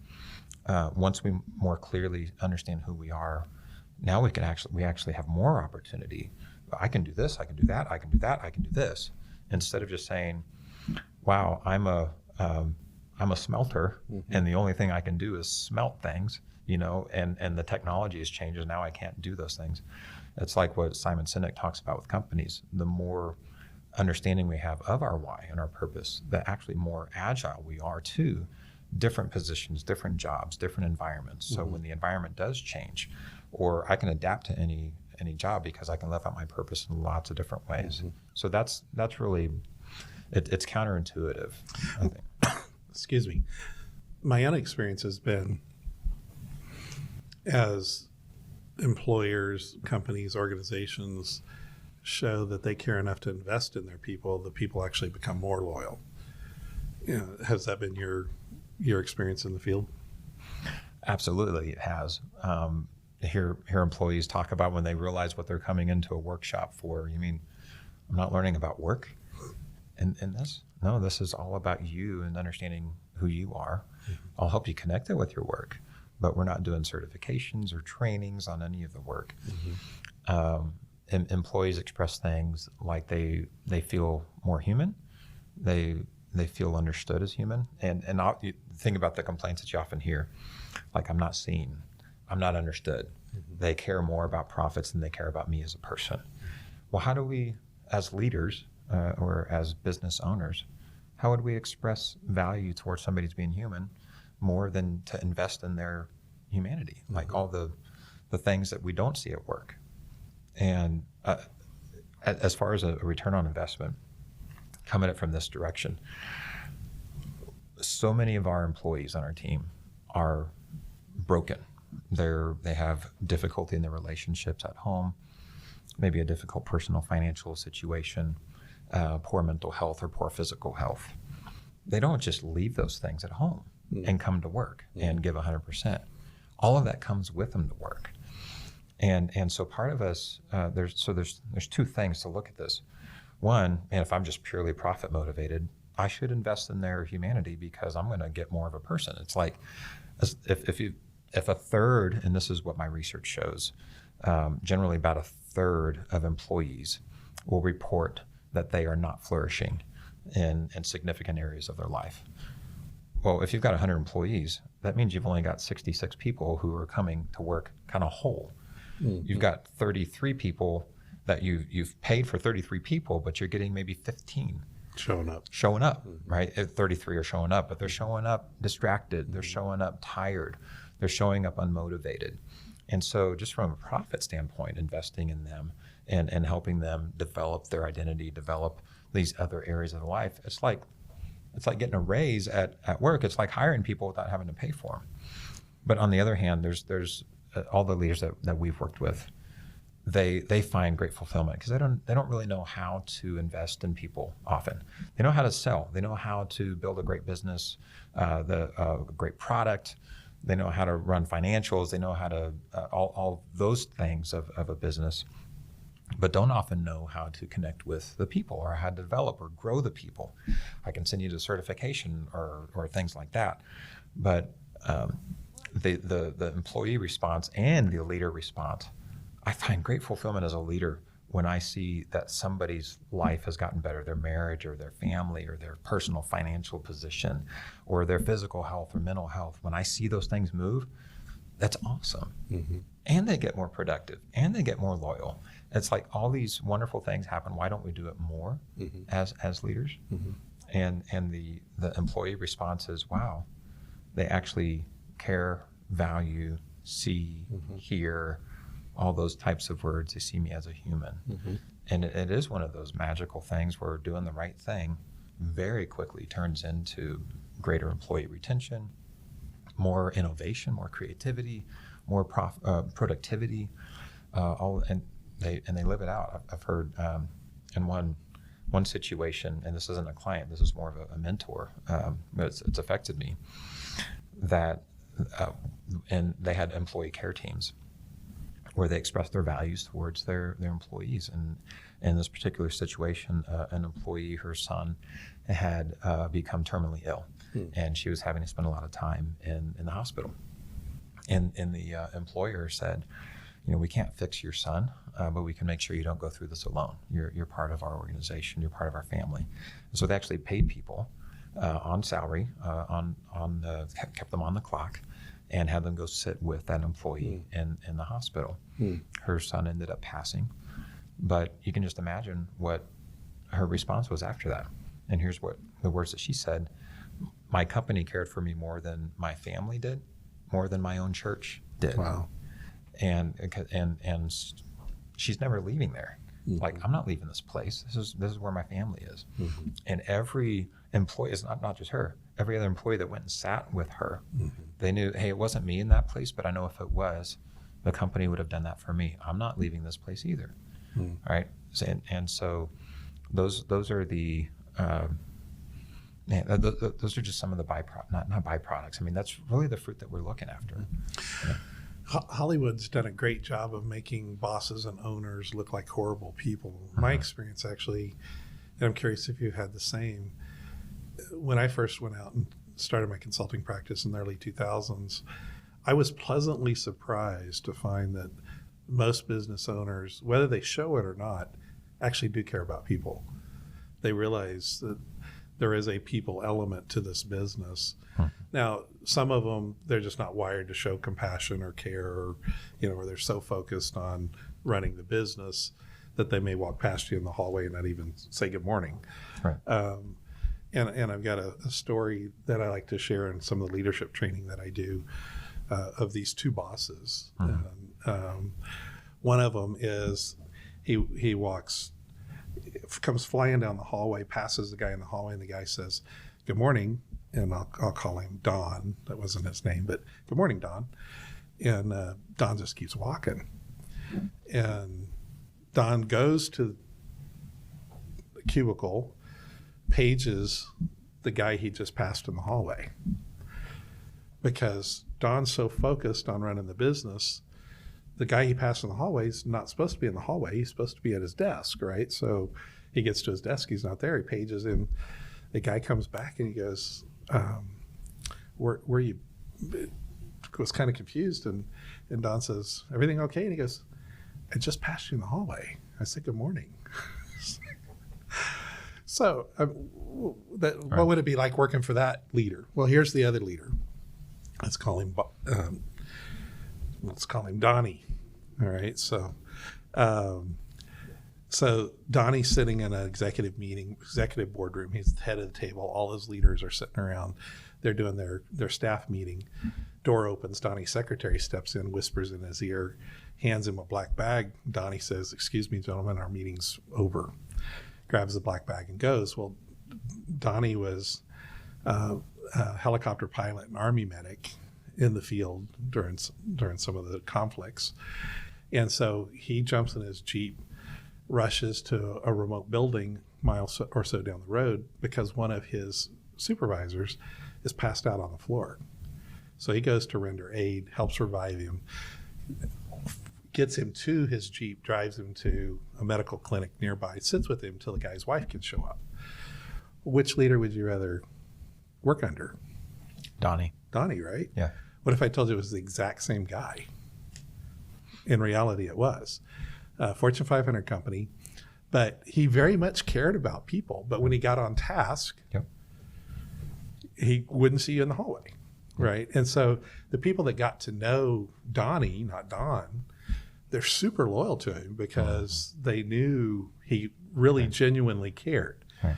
once we more clearly understand who we are, now we actually have more opportunity. I can do this, I can do that, I can do that, I can do this, instead of just saying, wow, I'm a smelter, and the only thing I can do is smelt things, and the technology has changed, and now I can't do those things. It's like what Simon Sinek talks about with companies. The more understanding we have of our why and our purpose, the actually more agile we are to different positions, different jobs, different environments. So when the environment does change, or I can adapt to any job because I can live out my purpose in lots of different ways. So that's really, it's counterintuitive, I think. Excuse me. My own experience has been, as employers, companies, organizations show that they care enough to invest in their people, the people actually become more loyal. Has that been your experience in the field? Absolutely, it has. Hear employees talk about when they realize what they're coming into a workshop for. You mean, I'm not learning about work in this? No, this is all about you and understanding who you are. I'll help you connect it with your work, but we're not doing certifications or trainings on any of the work. And employees express things like they feel more human. They feel understood as human. And you think about the complaints that you often hear, like, I'm not seen, I'm not understood. They care more about profits than they care about me as a person. Well, how do we, as leaders or as business owners, how would we express value towards somebody's being human more than to invest in their humanity, like all the things that we don't see at work? And as far as a return on investment, coming at it from this direction, so many of our employees on our team are broken. They have difficulty in their relationships at home, maybe a difficult personal financial situation, poor mental health or poor physical health. They don't just leave those things at home and come to work and give 100%. All of that comes with them to work. And so part of us, there's two things to look at this. One, and if I'm just purely profit motivated, I should invest in their humanity because I'm going to get more of a person. It's like if a third, and this is what my research shows, generally about a third of employees will report that they are not flourishing in significant areas of their life. Well, if you've got 100 employees, that means you've only got 66 people who are coming to work kind of whole. You've got 33 people that you've paid for 33 people, but you're getting maybe 15 showing up, right? 33 are showing up, but they're showing up distracted. They're showing up tired. They're showing up unmotivated. And so just from a profit standpoint, investing in them and helping them develop their identity, develop these other areas of life, it's like getting a raise at work. It's like hiring people without having to pay for them. But on the other hand, there's all the leaders that we've worked with, they find great fulfillment because they don't really know how to invest in people often. They know how to sell. They know how to build a great business, a great product. They know how to run financials. They know how to all those things of a business, but don't often know how to connect with the people or how to develop or grow the people. I can send you to certification or things like that. But the employee response and the leader response, I find great fulfillment as a leader when I see that somebody's life has gotten better, their marriage or their family or their personal financial position or their physical health or mental health. When I see those things move, that's awesome. And they get more productive and they get more loyal. It's like all these wonderful things happen. Why don't we do it more as leaders? And the employee response is, wow, they actually care, value, see, hear, all those types of words. They see me as a human. And it is one of those magical things where doing the right thing very quickly turns into greater employee retention, more innovation, more creativity, more productivity, and they live it out. I've heard in one situation, and this isn't a client, this is more of a mentor, but it's affected me, that and they had employee care teams where they express their values towards their employees. And in this particular situation, an employee, her son, had become terminally ill, and she was having to spend a lot of time in the hospital. And the employer said, we can't fix your son, but we can make sure you don't go through this alone. You're part of our organization. You're part of our family. And so they actually paid people on salary, kept them on the clock, and had them go sit with that employee in the hospital. Her son ended up passing, but you can just imagine what her response was after that. And here's what the words that she said: "My company cared for me more than my family did, more than my own church did." Wow. And she's never leaving there. Like, I'm not leaving this place. This is where my family is. And every employee, is not just her, every other employee that went and sat with her, they knew, hey, it wasn't me in that place, but I know if it was, the company would have done that for me. I'm not leaving this place either. All right. And so those are the those are just some of the not byproducts. I mean, that's really the fruit that we're looking after. Yeah. Hollywood's done a great job of making bosses and owners look like horrible people. My experience, actually, and I'm curious if you had the same, when I first went out and started my consulting practice in the early 2000s, I was pleasantly surprised to find that most business owners, whether they show it or not, actually do care about people. They realize that there is a people element to this business. Now, some of them, they're just not wired to show compassion or care, or, or they're so focused on running the business that they may walk past you in the hallway and not even say good morning. Right. And I've got a story that I like to share in some of the leadership training that I do of these two bosses. One of them is he comes flying down the hallway, passes the guy in the hallway, and the guy says, "Good morning." And I'll call him Don. That wasn't his name, but "Good morning, Don." And Don just keeps walking. And Don goes to the cubicle, pages the guy he just passed in the hallway. Because Don's so focused on running the business, the guy he passed in the hallway is not supposed to be in the hallway. He's supposed to be at his desk, right? So he gets to his desk. He's not there. He pages in. The guy comes back and he goes, where you, was kind of confused. And Don says, "Everything okay?" And he goes, "I just passed you in the hallway. I said good morning." So what would it be like working for that leader? Well, here's the other leader. Let's call him Donnie. All right. So Donnie's sitting in an executive boardroom. He's the head of the table. All his leaders are sitting around. They're doing their staff meeting. Door opens. Donnie's secretary steps in, whispers in his ear, hands him a black bag. Donnie says, "Excuse me, gentlemen, our meeting's over." Grabs the black bag and goes. Well, Donnie was a helicopter pilot and Army medic in the field during some of the conflicts. And so he jumps in his Jeep, rushes to a remote building miles or so down the road because one of his supervisors is passed out on the floor. So he goes to render aid, helps revive him, gets him to his Jeep, drives him to a medical clinic nearby, sits with him until the guy's wife can show up. Which leader would you rather work under? Donnie, right? Yeah. What if I told you it was the exact same guy? In reality, it was. Fortune 500 company, but he very much cared about people. But when he got on task, he wouldn't see you in the hallway, right? And so the people that got to know Donnie, not Don, they're super loyal to him because they knew he really genuinely cared. Right.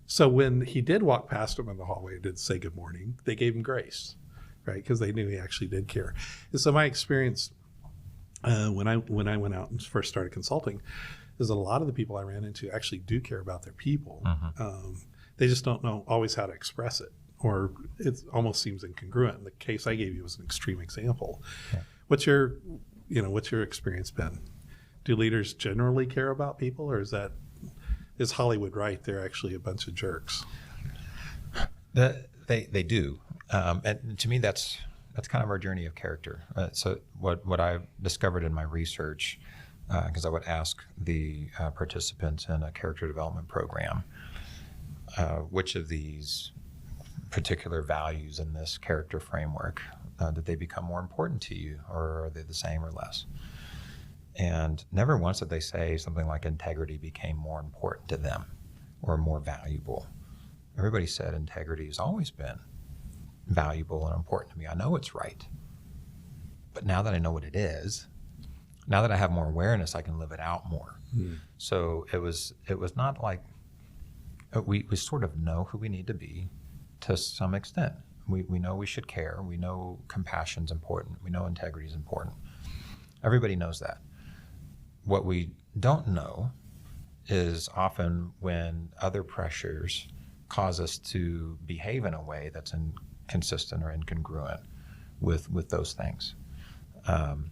So when he did walk past them in the hallway and did say good morning, they gave him grace, right? Because they knew he actually did care. And so my experience when I went out and first started consulting is a lot of the people I ran into actually do care about their people. They just don't know always how to express it, or it almost seems incongruent. And the case I gave you was an extreme example. Yeah. What's your experience been? Do leaders generally care about people, or is Hollywood right? They're actually a bunch of jerks. They do, and to me that's that's kind of our journey of character. So what I've discovered in my research, because I would ask the participants in a character development program, which of these particular values in this character framework did they become more important to you, or are they the same or less? And never once did they say something like integrity became more important to them or more valuable. Everybody said integrity has always been valuable and important to me. I know it's right. But now that I know what it is, now that I have more awareness, I can live it out more. So it was not like we sort of know who we need to be to some extent. We know we should care. We know compassion's important. We know integrity is important. Everybody knows that. What we don't know is often when other pressures cause us to behave in a way that's inconsistent or incongruent with those things. And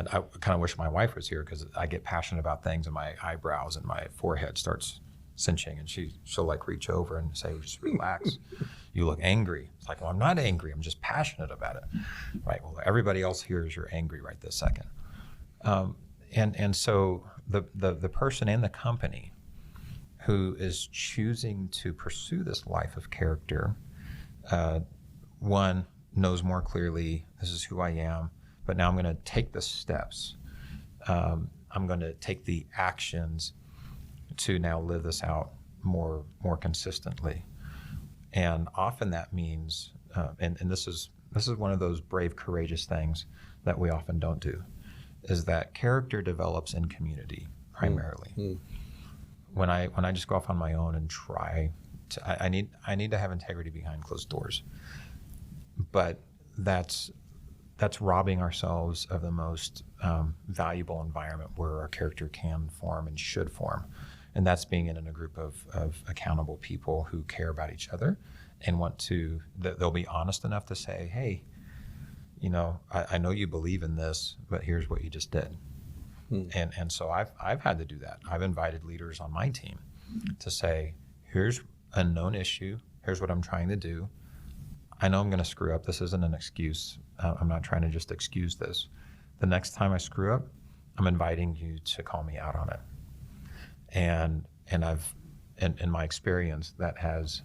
I kind of wish my wife was here, because I get passionate about things and my eyebrows and my forehead starts cinching, and she'll like reach over and say, just relax. You look angry. It's like, well, I'm not angry. I'm just passionate about it. Right. Well, everybody else hears you're angry right this second. And so the person in the company who is choosing to pursue this life of character, one, knows more clearly, this is who I am, but now I'm going to take the steps. I'm going to take the actions to now live this out more consistently. And often that means, and this is one of those brave, courageous things that we often don't do, is that character develops in community primarily. When I just go off on my own and try to, I need to have integrity behind closed doors. But that's robbing ourselves of the most valuable environment where our character can form and should form. And that's being in a group of accountable people who care about each other and they'll be honest enough to say, hey, I know you believe in this, but here's what you just did. And so I've had to do that. I've invited leaders on my team to say, here's a known issue. Here's what I'm trying to do. I know I'm going to screw up. This isn't an excuse. I'm not trying to just excuse this. The next time I screw up, I'm inviting you to call me out on it. And I've, in my experience, that has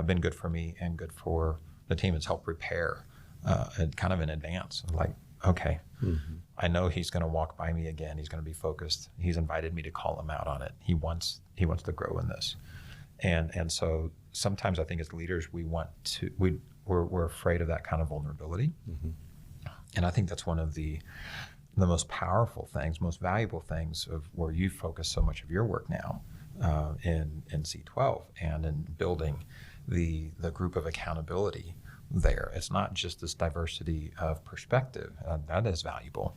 been good for me and good for the team. It's helped prepare kind of in advance. Like, okay, I know he's going to walk by me again. He's going to be focused. He's invited me to call him out on it. He wants to grow in this. And so sometimes I think as leaders, we're afraid of that kind of vulnerability. And I think that's one of the most powerful things, most valuable things of where you focus so much of your work now in C12 and in building the group of accountability there. It's not just this diversity of perspective. That is valuable.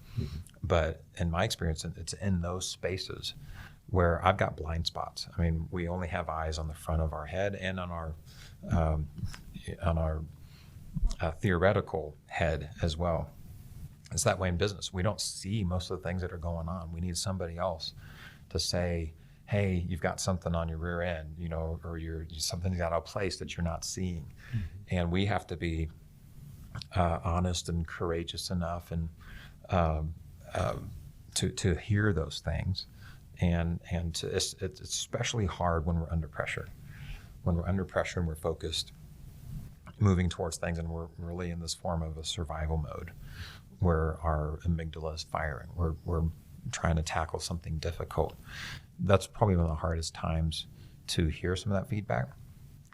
But in my experience, it's in those spaces where I've got blind spots. I mean, we only have eyes on the front of our head and on our theoretical head as well. It's that way in business. We don't see most of the things that are going on. We need somebody else to say, hey, you've got something on your rear end, or something's out of place that you're not seeing. And we have to be honest and courageous enough and to hear those things. And it's especially hard when we're under pressure. When we're under pressure and we're focused, moving towards things, and we're really in this form of a survival mode where our amygdala is firing. We're trying to tackle something difficult. That's probably one of the hardest times to hear some of that feedback,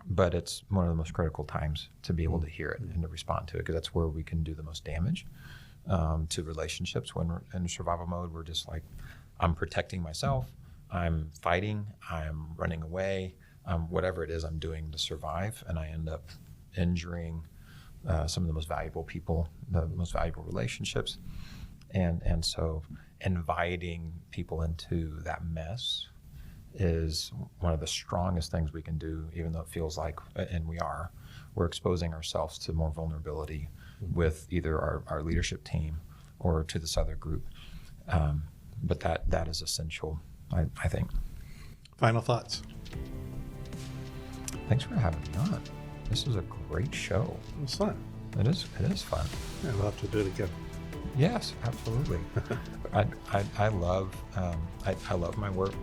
but it's one of the most critical times to be able to hear it and to respond to it, because that's where we can do the most damage to relationships. When we're in survival mode, we're just like, I'm protecting myself, I'm fighting, I'm running away, whatever it is I'm doing to survive, and I end up injuring some of the most valuable people, the most valuable relationships. And so inviting people into that mess is one of the strongest things we can do, even though it feels like, and we're exposing ourselves to more vulnerability with either our leadership team or to this other group. But that is essential, I think. Final thoughts? Thanks for having me on. This was a great show. It was fun. It is fun. Yeah, we'll have to do it again. Yes, absolutely. I love my work.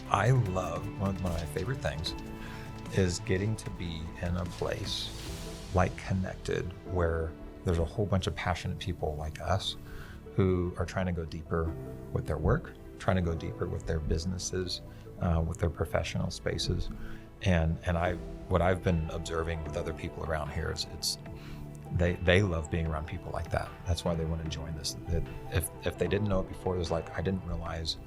I love one of my favorite things is getting to be in a place like Connected, where there's a whole bunch of passionate people like us who are trying to go deeper with their work, trying to go deeper with their businesses, with their professional spaces. And what I've been observing with other people around here is they love being around people like that. That's why they want to join this. If they didn't know it before, it was like, I didn't realize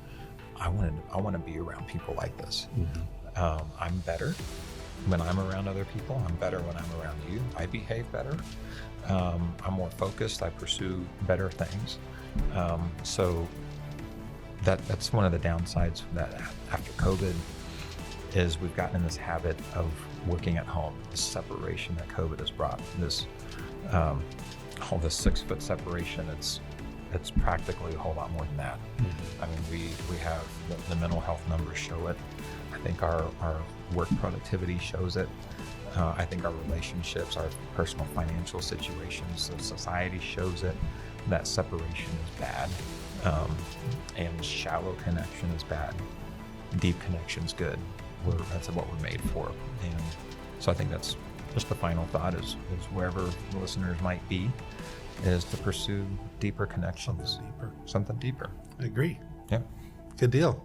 I want to be around people like this. Mm-hmm. I'm better when I'm around other people. I'm better when I'm around you. I behave better. I'm more focused. I pursue better things. So that's one of the downsides that after COVID is we've gotten in this habit of working at home. This separation that COVID has brought, all this 6-foot separation. It's practically a whole lot more than that. Mm-hmm. I mean, we have the mental health numbers show it. I think our work productivity shows it. I think our relationships, our personal financial situations, the society shows it. That separation is bad, and shallow connection is bad. Deep connection is good. That's what we're made for. And so I think that's just the final thought is wherever the listeners might be, is to pursue deeper connections. Something deeper. I agree. Yeah. Good deal.